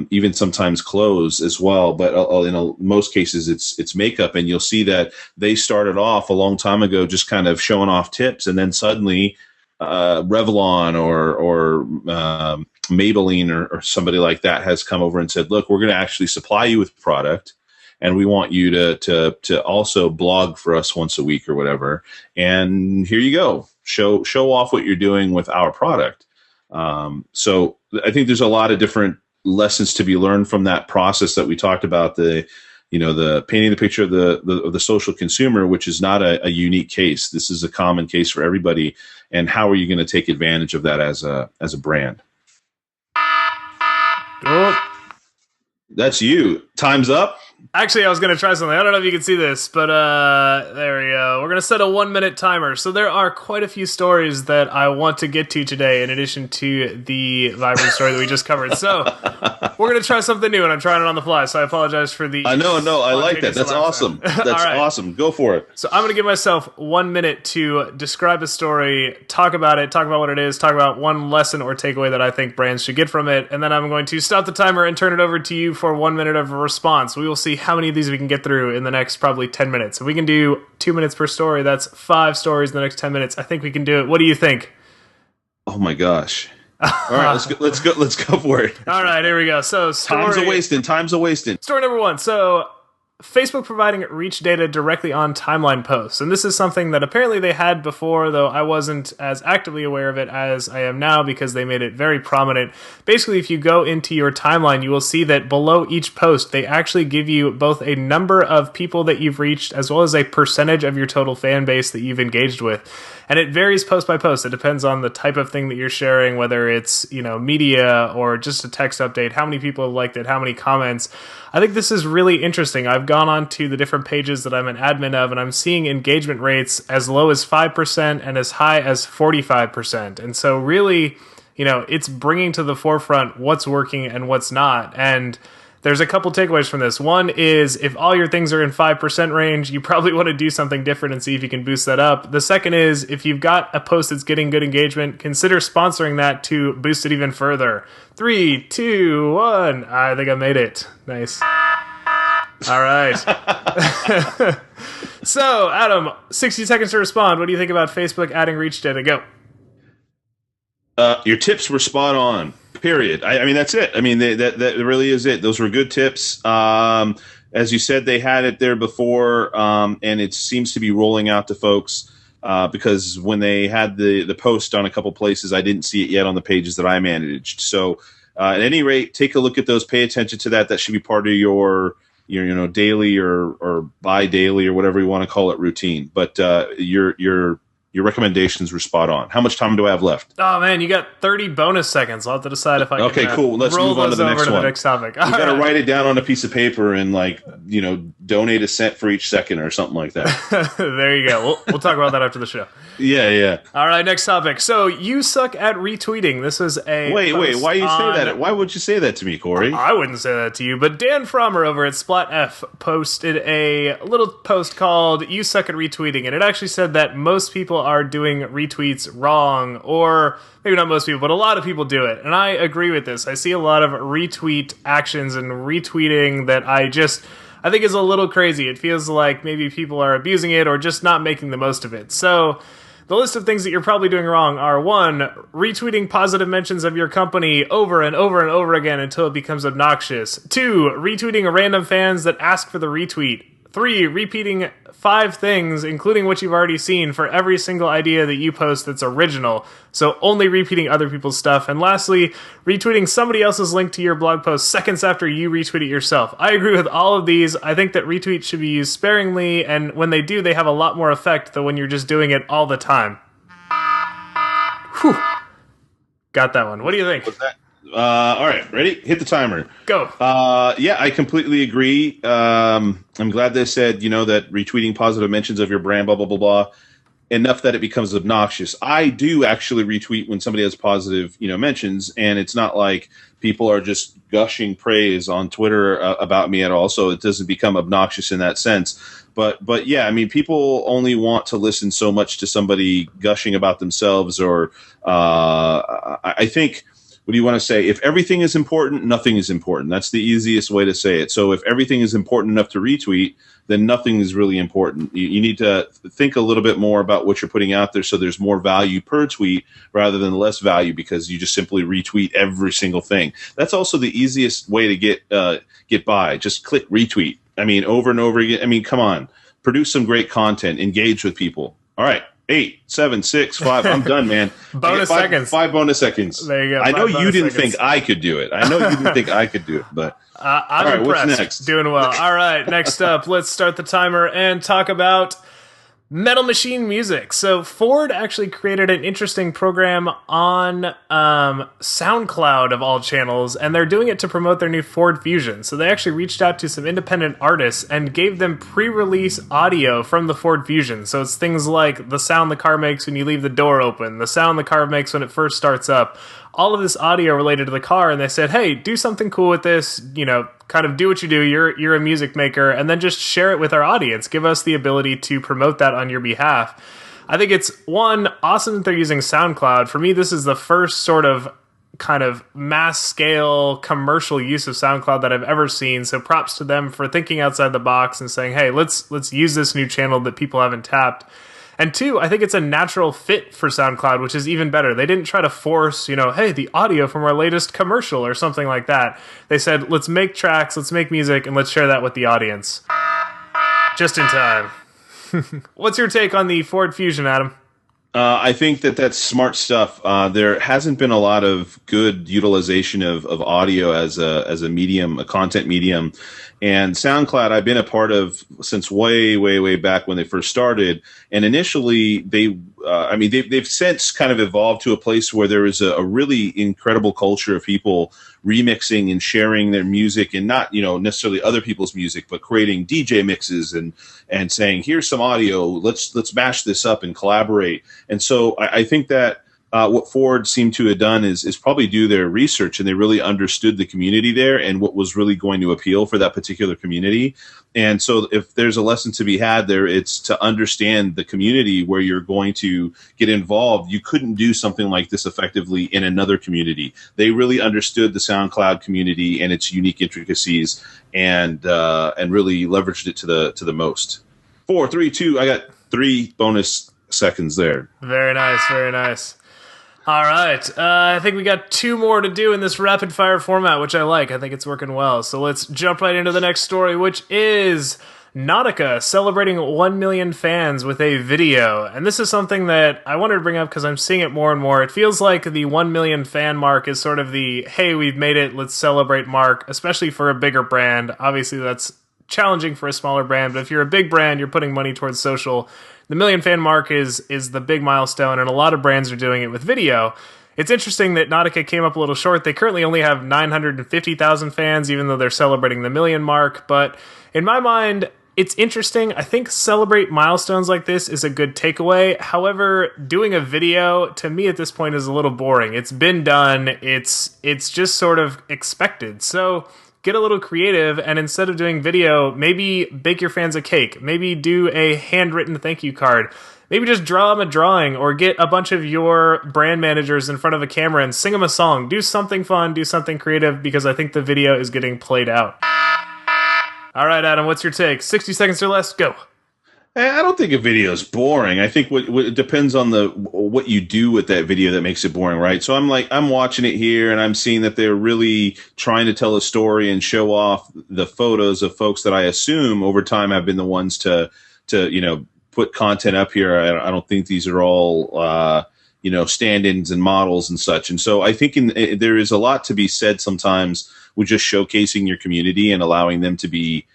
even sometimes clothes as well. But in most cases, it's makeup, and you'll see that they started off a long time ago just kind of showing off tips, and then suddenly Revlon or Maybelline or somebody like that has come over and said, "Look, we're going to actually supply you with product, and we want you to also blog for us once a week or whatever. And here you go, show off what you're doing with our product." So I think there's a lot of different lessons to be learned from that process that we talked about. The the painting the picture of the social consumer, which is not a unique case. This is a common case for everybody. And how are you going to take advantage of that as a brand? Oh. That's you. Time's up. Actually, I was going to try something. I don't know if you can see this, but there we go. We're going to set a 1-minute timer. So there are quite a few stories that I want to get to today in addition to the Vibrant story that we just covered. So we're going to try something new, and I'm trying it on the fly, so I apologize for the... No, I like that. That's awesome. That's right. Awesome. Go for it. So I'm going to give myself 1 minute to describe a story, talk about what it is, talk about one lesson or takeaway that I think brands should get from it, and then I'm going to stop the timer and turn it over to you for 1 minute of a response. We will see how many of these we can get through in the next probably 10 minutes. If we can do 2 minutes per story, that's 5 stories in the next 10 minutes. I think we can do it. What do you think? Oh my gosh. All right, let's go for it. All right, here we go. So Time's a wasting. Story number 1. So Facebook providing reach data directly on timeline posts. And this is something that apparently they had before, though I wasn't as actively aware of it as I am now because they made it very prominent. Basically, if you go into your timeline, you will see that below each post, they actually give you both a number of people that you've reached as well as a percentage of your total fan base that you've engaged with. And it varies post by post. It depends on the type of thing that you're sharing, whether it's, media or just a text update, how many people have liked it, how many comments. I think this is really interesting. I've gone on to the different pages that I'm an admin of, and I'm seeing engagement rates as low as 5% and as high as 45%. And so really, it's bringing to the forefront what's working and what's not. And there's a couple takeaways from this. One is if all your things are in 5% range, you probably want to do something different and see if you can boost that up. The second is if you've got a post that's getting good engagement, consider sponsoring that to boost it even further. 3, 2, 1. I think I made it. Nice. All right. So, Adam, 60 seconds to respond. What do you think about Facebook adding reach data? Go. Your tips were spot on. Period. I mean, that's it. I mean, that really is it. Those were good tips. As you said, they had it there before, and it seems to be rolling out to folks because when they had the post on a couple places, I didn't see it yet on the pages that I managed. So, at any rate, take a look at those. Pay attention to that. That should be part of your daily or bi-daily or whatever you want to call it routine. But your recommendations were spot on. How much time do I have left? Oh, man, you got 30 bonus seconds. I'll have to decide if I can Okay, cool. Let's move on to the next one. The next topic. You got to write it down on a piece of paper and, donate a cent for each second or something like that. There you go. We'll talk about that after the show. Yeah. All right, next topic. So, you suck at retweeting. This is a Wait, why you say that? Why would you say that to me, Corey? I wouldn't say that to you, but Dan Frommer over at SplatF posted a little post called You Suck at Retweeting, and it actually said that most people are doing retweets wrong, or maybe not most people, but a lot of people do it. And I agree with this. I see a lot of retweet actions and retweeting that I think is a little crazy. It feels like maybe people are abusing it or just not making the most of it. So the list of things that you're probably doing wrong are 1, retweeting positive mentions of your company over and over and over again until it becomes obnoxious. 2, retweeting random fans that ask for the retweet. 3, repeating 5 things, including what you've already seen, for every single idea that you post that's original. So only repeating other people's stuff. And lastly, retweeting somebody else's link to your blog post seconds after you retweet it yourself. I agree with all of these. I think that retweets should be used sparingly, and when they do, they have a lot more effect than when you're just doing it all the time. Whew. Got that one. What do you think? What's that? All right, ready? Hit the timer. Go. Yeah, I completely agree. I'm glad they said, that retweeting positive mentions of your brand, blah, blah, blah, blah, enough that it becomes obnoxious. I do actually retweet when somebody has positive, mentions, and it's not like people are just gushing praise on Twitter about me at all, so it doesn't become obnoxious in that sense. But yeah, I mean, people only want to listen so much to somebody gushing about themselves, or I think... What do you want to say? If everything is important, nothing is important. That's the easiest way to say it. So if everything is important enough to retweet, then nothing is really important. You need to think a little bit more about what you're putting out there so there's more value per tweet rather than less value because you just simply retweet every single thing. That's also the easiest way to get by. Just click retweet. I mean, over and over again. I mean, come on. Produce some great content. Engage with people. All right. 8, 7, 6, 5. I'm done, man. Bonus seconds. 5 bonus seconds. There you go. I know you didn't seconds. think I could do it. I know you didn't think I could do it, but I'm all right, impressed. what's next? Doing well. All right, next up, let's start the timer and talk about Metal Machine Music. So Ford actually created an interesting program on SoundCloud of all channels, and they're doing it to promote their new Ford Fusion. So they actually reached out to some independent artists and gave them pre-release audio from the Ford Fusion. So it's things like the sound the car makes when you leave the door open, the sound the car makes when it first starts up, all of this audio related to the car, and they said, hey, do something cool with this, kind of do what you do, you're a music maker, and then just share it with our audience. Give us the ability to promote that on your behalf. I think it's, one, awesome that they're using SoundCloud. For me, this is the first sort of kind of mass scale commercial use of SoundCloud that I've ever seen, so props to them for thinking outside the box and saying, hey, let's use this new channel that people haven't tapped. And two, I think it's a natural fit for SoundCloud, which is even better. They didn't try to force, hey, the audio from our latest commercial or something like that. They said, let's make tracks, let's make music, and let's share that with the audience. Just in time. What's your take on the Ford Fusion, Adam? I think that's smart stuff. There hasn't been a lot of good utilization of audio as a medium, a content medium. And SoundCloud, I've been a part of since way, way, way back when they first started. And initially, they've since kind of evolved to a place where there is a really incredible culture of people remixing and sharing their music, and not necessarily other people's music, but creating DJ mixes and saying, here's some audio, let's mash this up and collaborate. And so I think that what Ford seemed to have done is probably do their research, and they really understood the community there and what was really going to appeal for that particular community. And so if there's a lesson to be had there, it's to understand the community where you're going to get involved. You couldn't do something like this effectively in another community. They really understood the SoundCloud community and its unique intricacies, and really leveraged it to the most. 4, 3, 2. I got 3 bonus seconds there. Very nice, very nice. All right, I think we got 2 more to do in this rapid-fire format, which I like. I think it's working well. So let's jump right into the next story, which is Nautica celebrating 1 million fans with a video. And this is something that I wanted to bring up because I'm seeing it more and more. It feels like the 1 million fan mark is sort of the, hey, we've made it, let's celebrate mark, especially for a bigger brand. Obviously, that's challenging for a smaller brand, but if you're a big brand, you're putting money towards social. The million fan mark is the big milestone, and a lot of brands are doing it with video. It's interesting that Nautica came up a little short. They currently only have 950,000 fans, even though they're celebrating the million mark. But in my mind, it's interesting. I think celebrate milestones like this is a good takeaway. However, doing a video, to me at this point, is a little boring. It's been done. It's just sort of expected. So get a little creative, and instead of doing video, maybe bake your fans a cake. Maybe do a handwritten thank you card. Maybe just draw them a drawing, or get a bunch of your brand managers in front of a camera and sing them a song. Do something fun, do something creative, because I think the video is getting played out. All right, Adam, what's your take? 60 seconds or less, go. I don't think a video is boring. I think what it depends on what you do with that video that makes it boring, right? So I'm watching it here, and I'm seeing that they're really trying to tell a story and show off the photos of folks that I assume over time have been the ones to put content up here. I don't think these are all stand-ins and models and such. And so I think there is a lot to be said sometimes with just showcasing your community and allowing them to be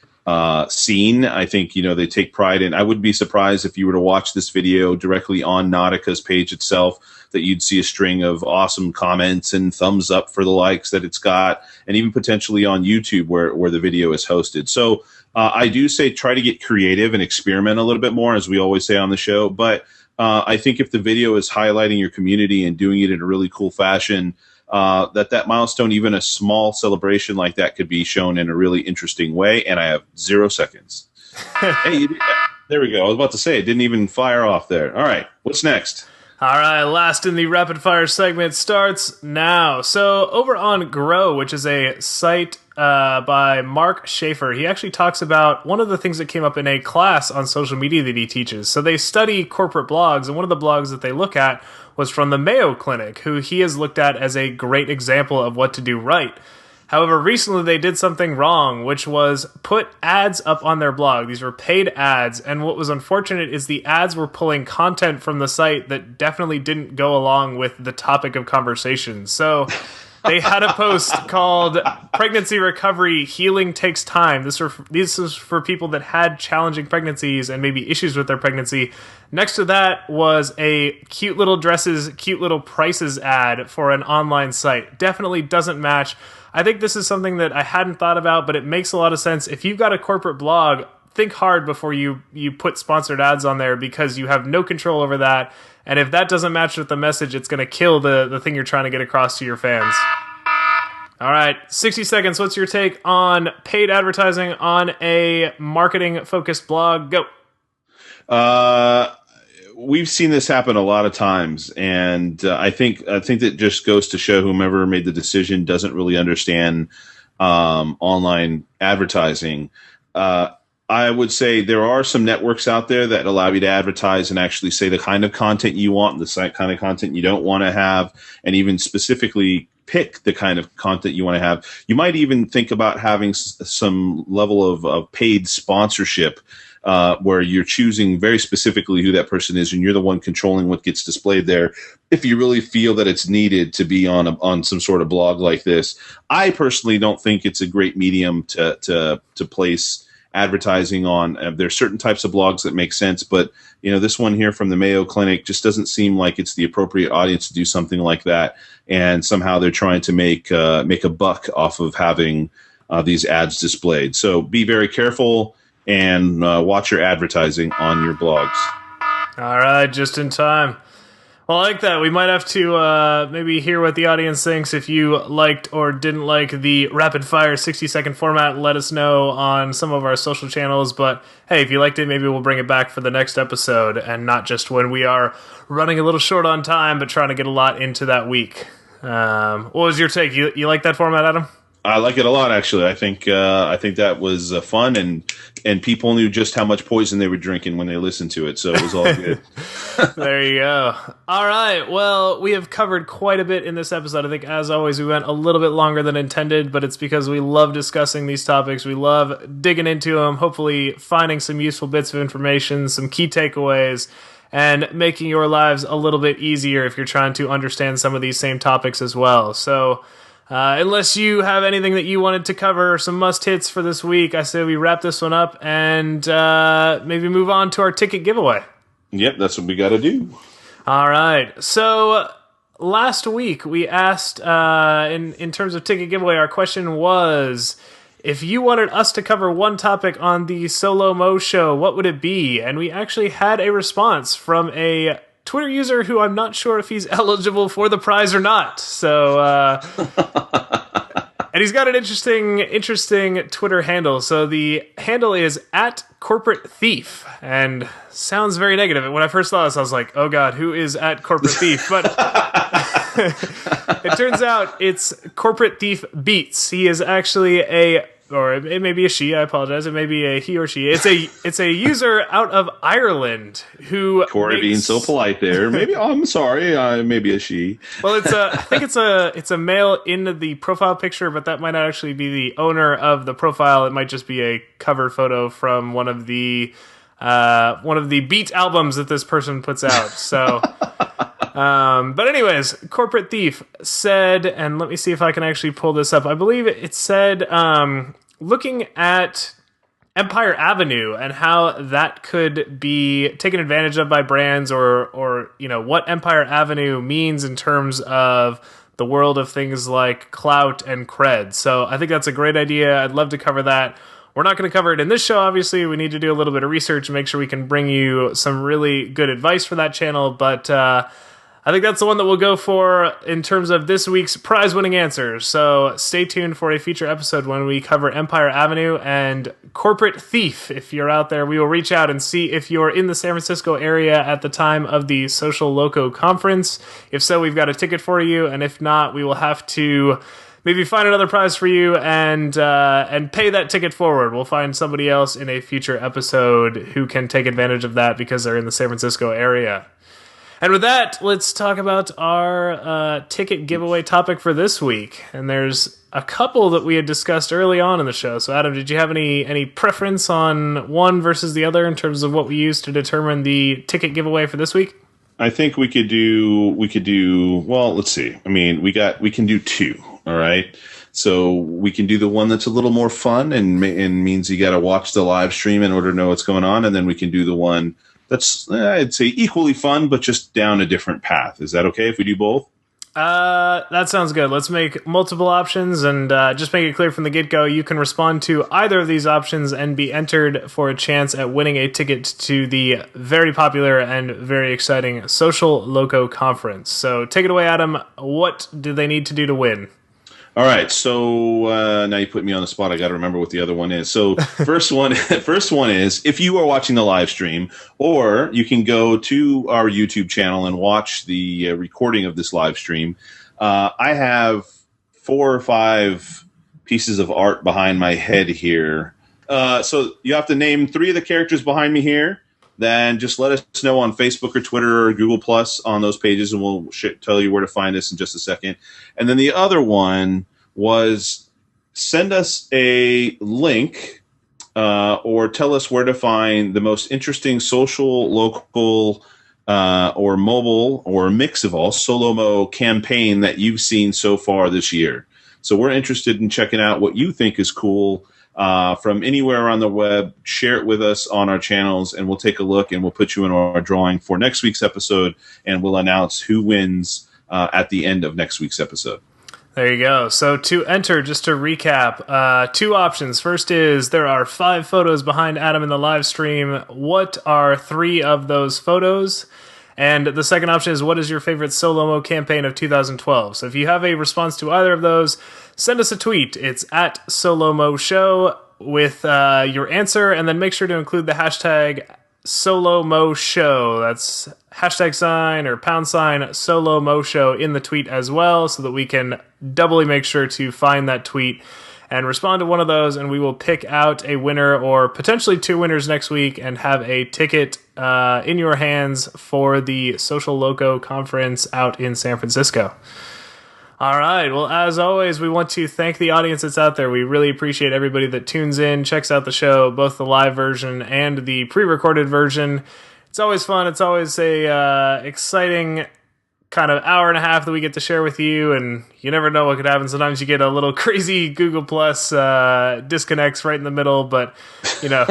seen. I think, they take pride in. I would be surprised if you were to watch this video directly on Nautica's page itself, that you'd see a string of awesome comments and thumbs up for the likes that it's got, and even potentially on YouTube where the video is hosted. So I do say try to get creative and experiment a little bit more, as we always say on the show. But I think if the video is highlighting your community and doing it in a really cool fashion, that milestone, even a small celebration like that, could be shown in a really interesting way. And I have 0 seconds. Hey, there we go. I was about to say, it didn't even fire off there. All right, what's next? All right, last in the rapid fire segment starts now. So over on Grow, which is a site by Mark Schaefer, he actually talks about one of the things that came up in a class on social media that he teaches. So they study corporate blogs, and one of the blogs that they look at was from the Mayo Clinic, who he has looked at as a great example of what to do right. However, recently they did something wrong, which was put ads up on their blog. These were paid ads, and what was unfortunate is the ads were pulling content from the site that definitely didn't go along with the topic of conversation. So they had a post called Pregnancy Recovery Healing Takes Time. This is for people that had challenging pregnancies and maybe issues with their pregnancy. Next to that was a cute little dresses, cute little prices ad for an online site. Definitely doesn't match. I think this is something that I hadn't thought about, but it makes a lot of sense. If you've got a corporate blog, think hard before you put sponsored ads on there, because you have no control over that. And if that doesn't match with the message, it's going to kill the thing you're trying to get across to your fans. All right, 60 seconds. What's your take on paid advertising on a marketing-focused blog? Go. We've seen this happen a lot of times, and I think that just goes to show whomever made the decision doesn't really understand online advertising. I would say there are some networks out there that allow you to advertise and actually say the kind of content you want and the kind of content you don't want to have, and even specifically pick the kind of content you want to have. You might even think about having some level of paid sponsorship, where you're choosing very specifically who that person is, and you're the one controlling what gets displayed there. If you really feel that it's needed to be on some sort of blog like this, I personally don't think it's a great medium to place advertising on. There are certain types of blogs that make sense, but this one here from the Mayo Clinic just doesn't seem like it's the appropriate audience to do something like that. And somehow they're trying to make a buck off of having these ads displayed. So be very careful and watch your advertising on your blogs. All right, just in time. Well, I like that. We might have to maybe hear what the audience thinks. If you liked or didn't like the rapid-fire 60-second format, let us know on some of our social channels. But, hey, if you liked it, maybe we'll bring it back for the next episode, and not just when we are running a little short on time, but trying to get a lot into that week. What was your take? You like that format, Adam? I like it a lot, actually. I think that was fun, and people knew just how much poison they were drinking when they listened to it, so it was all good. There you go. All right, well, we have covered quite a bit in this episode. I think, as always, we went a little bit longer than intended, but it's because we love discussing these topics. We love digging into them, hopefully finding some useful bits of information, some key takeaways, and making your lives a little bit easier if you're trying to understand some of these same topics as well. So unless you have anything that you wanted to cover, some must-hits for this week, I say we wrap this one up and maybe move on to our ticket giveaway. Yep, that's what we got to do. All right. So last week we asked, in terms of ticket giveaway, our question was, if you wanted us to cover one topic on the Social-Loco show, what would it be? And we actually had a response from a Twitter user who I'm not sure if he's eligible for the prize or not. So, and he's got an interesting Twitter handle. So the handle is @CorporateThief, and sounds very negative. And when I first saw this, I was like, oh God, who is @CorporateThief? But it turns out it's Corporate Thief Beats. He is actually or it may be a she, I apologize. It may be a he or she. It's a user out of Ireland who Corey being so polite there. Maybe I'm sorry. Maybe a she. Well, I think it's a male in the profile picture, but that might not actually be the owner of the profile. It might just be a cover photo from one of the Beat albums that this person puts out. So. But anyways, Corporate Thief said, and let me see if I can actually pull this up. I believe it said, looking at Empire Avenue and how that could be taken advantage of by brands, or what Empire Avenue means in terms of the world of things like clout and cred. So I think that's a great idea. I'd love to cover that. We're not going to cover it in this show, obviously. We need to do a little bit of research and make sure we can bring you some really good advice for that channel, but I think that's the one that we'll go for in terms of this week's prize-winning answers. So stay tuned for a future episode when we cover Empire Avenue and Corporate Thief. If you're out there, we will reach out and see if you're in the San Francisco area at the time of the Social-Loco conference. If so, we've got a ticket for you, and if not, we will have to maybe find another prize for you and pay that ticket forward. We'll find somebody else in a future episode who can take advantage of that because they're in the San Francisco area. And with that, let's talk about our ticket giveaway topic for this week. And there's a couple that we had discussed early on in the show. So, Adam, did you have any preference on one versus the other in terms of what we used to determine the ticket giveaway for this week? I think we could do. Well, let's see. I mean, we can do two. All right. So we can do the one that's a little more fun and means you got to watch the live stream in order to know what's going on, and then we can do the one that's, I'd say, equally fun, but just down a different path. Is that okay if we do both? That sounds good. Let's make multiple options and just make it clear from the get-go. You can respond to either of these options and be entered for a chance at winning a ticket to the very popular and very exciting Social-Loco conference. So take it away, Adam. What do they need to do to win? All right, so now you put me on the spot. I got to remember what the other one is. So first one is if you are watching the live stream, or you can go to our YouTube channel and watch the recording of this live stream. I have 4 or 5 pieces of art behind my head here. So you have to name 3 of the characters behind me here. Then just let us know on Facebook or Twitter or Google Plus on those pages, and we'll tell you where to find us in just a second. And then the other one was send us a link or tell us where to find the most interesting social, local, or mobile, or a mix of all Solo-Mo campaign that you've seen so far this year. So we're interested in checking out what you think is cool. From anywhere on the web, share it with us on our channels, and we'll take a look, and we'll put you in our drawing for next week's episode, and we'll announce who wins at the end of next week's episode. There you go. So to enter, just to recap, 2 options. First is there are 5 photos behind Adam in the live stream. What are 3 of those photos? And the second option is, what is your favorite Solo-Mo campaign of 2012? So if you have a response to either of those, send us a tweet. It's at Solo-Mo Show with your answer, and then make sure to include the hashtag Solo-Mo Show. That's # or # Solo-Mo Show in the tweet as well, so that we can doubly make sure to find that tweet and respond to one of those, and we will pick out a winner or potentially 2 winners next week and have a ticket in your hands for the Social-Loco conference out in San Francisco. All right. Well, as always, we want to thank the audience that's out there. We really appreciate everybody that tunes in, checks out the show, both the live version and the pre-recorded version. It's always fun. It's always a exciting kind of hour and a half that we get to share with you, and you never know what could happen. Sometimes you get a little crazy Google Plus disconnects right in the middle, but you know,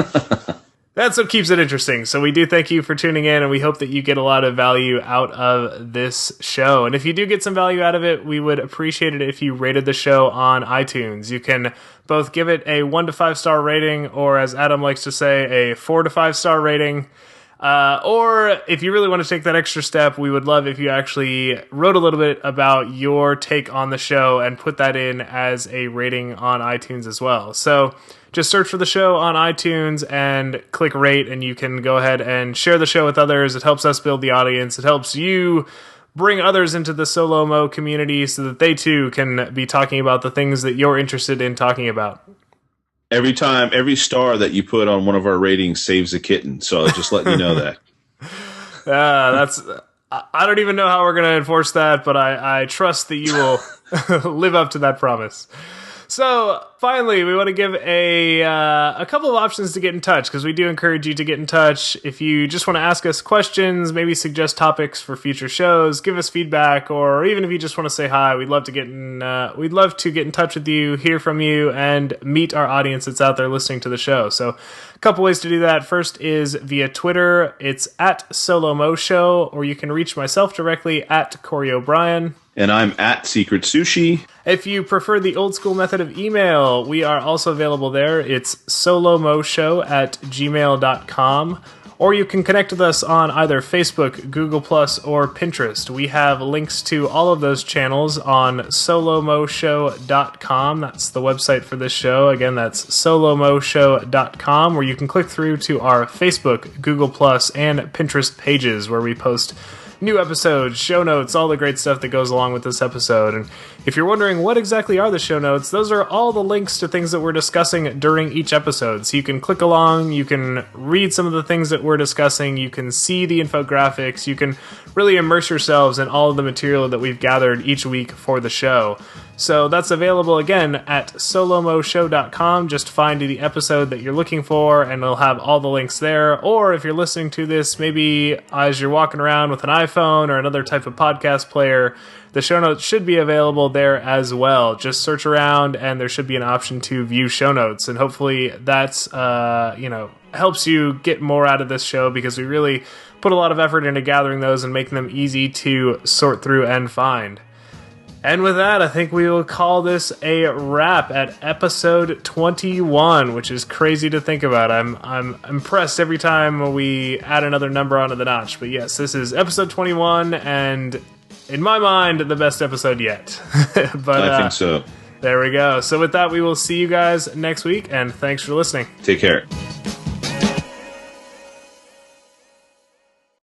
that's what keeps it interesting. So we do thank you for tuning in, and we hope that you get a lot of value out of this show. And if you do get some value out of it, we would appreciate it if you rated the show on iTunes. You can both give it a 1 to 5 star rating, or as Adam likes to say, a 4 to 5 star rating. Or if you really want to take that extra step, we would love if you actually wrote a little bit about your take on the show and put that in as a rating on iTunes as well. So just search for the show on iTunes and click rate, and you can go ahead and share the show with others. It helps us build the audience. It helps you bring others into the Solo-Mo community so that they too can be talking about the things that you're interested in talking about. Every star that you put on one of our ratings saves a kitten. So just letting you know that. I don't even know how we're going to enforce that, but I trust that you will live up to that promise. So finally, we want to give a couple of options to get in touch, because we do encourage you to get in touch. If you just want to ask us questions, maybe suggest topics for future shows, give us feedback, or even if you just want to say hi, we'd love to get in touch with you, hear from you, and meet our audience that's out there listening to the show. So a couple ways to do that. First is via Twitter. It's at Solo-Mo Show, or you can reach myself directly at Corey O'Brien. And I'm at Secret Sushi. If you prefer the old school method of email, we are also available there. It's solomoshow@gmail.com. Or you can connect with us on either Facebook, Google+, or Pinterest. We have links to all of those channels on solomoshow.com. That's the website for this show. Again, that's solomoshow.com, where you can click through to our Facebook, Google+, and Pinterest pages, where we post new episodes, show notes, all the great stuff that goes along with this episode. And If you're wondering what exactly are the show notes, those are all the links to things that we're discussing during each episode. So you can click along, you can read some of the things that we're discussing, you can see the infographics, you can really immerse yourselves in all of the material that we've gathered each week for the show. So that's available again at solomoshow.com. Just find the episode that you're looking for and it'll have all the links there. Or if you're listening to this maybe as you're walking around with an iPhone or another type of podcast player, the show notes should be available there as well. Just search around and there should be an option to view show notes. And hopefully that's, helps you get more out of this show, because we really put a lot of effort into gathering those and making them easy to sort through and find. And with that, I think we will call this a wrap at episode 21, which is crazy to think about. I'm impressed every time we add another number onto the notch. But yes, this is episode 21, and in my mind, the best episode yet. But I think so. There we go. So with that, we will see you guys next week, and thanks for listening. Take care.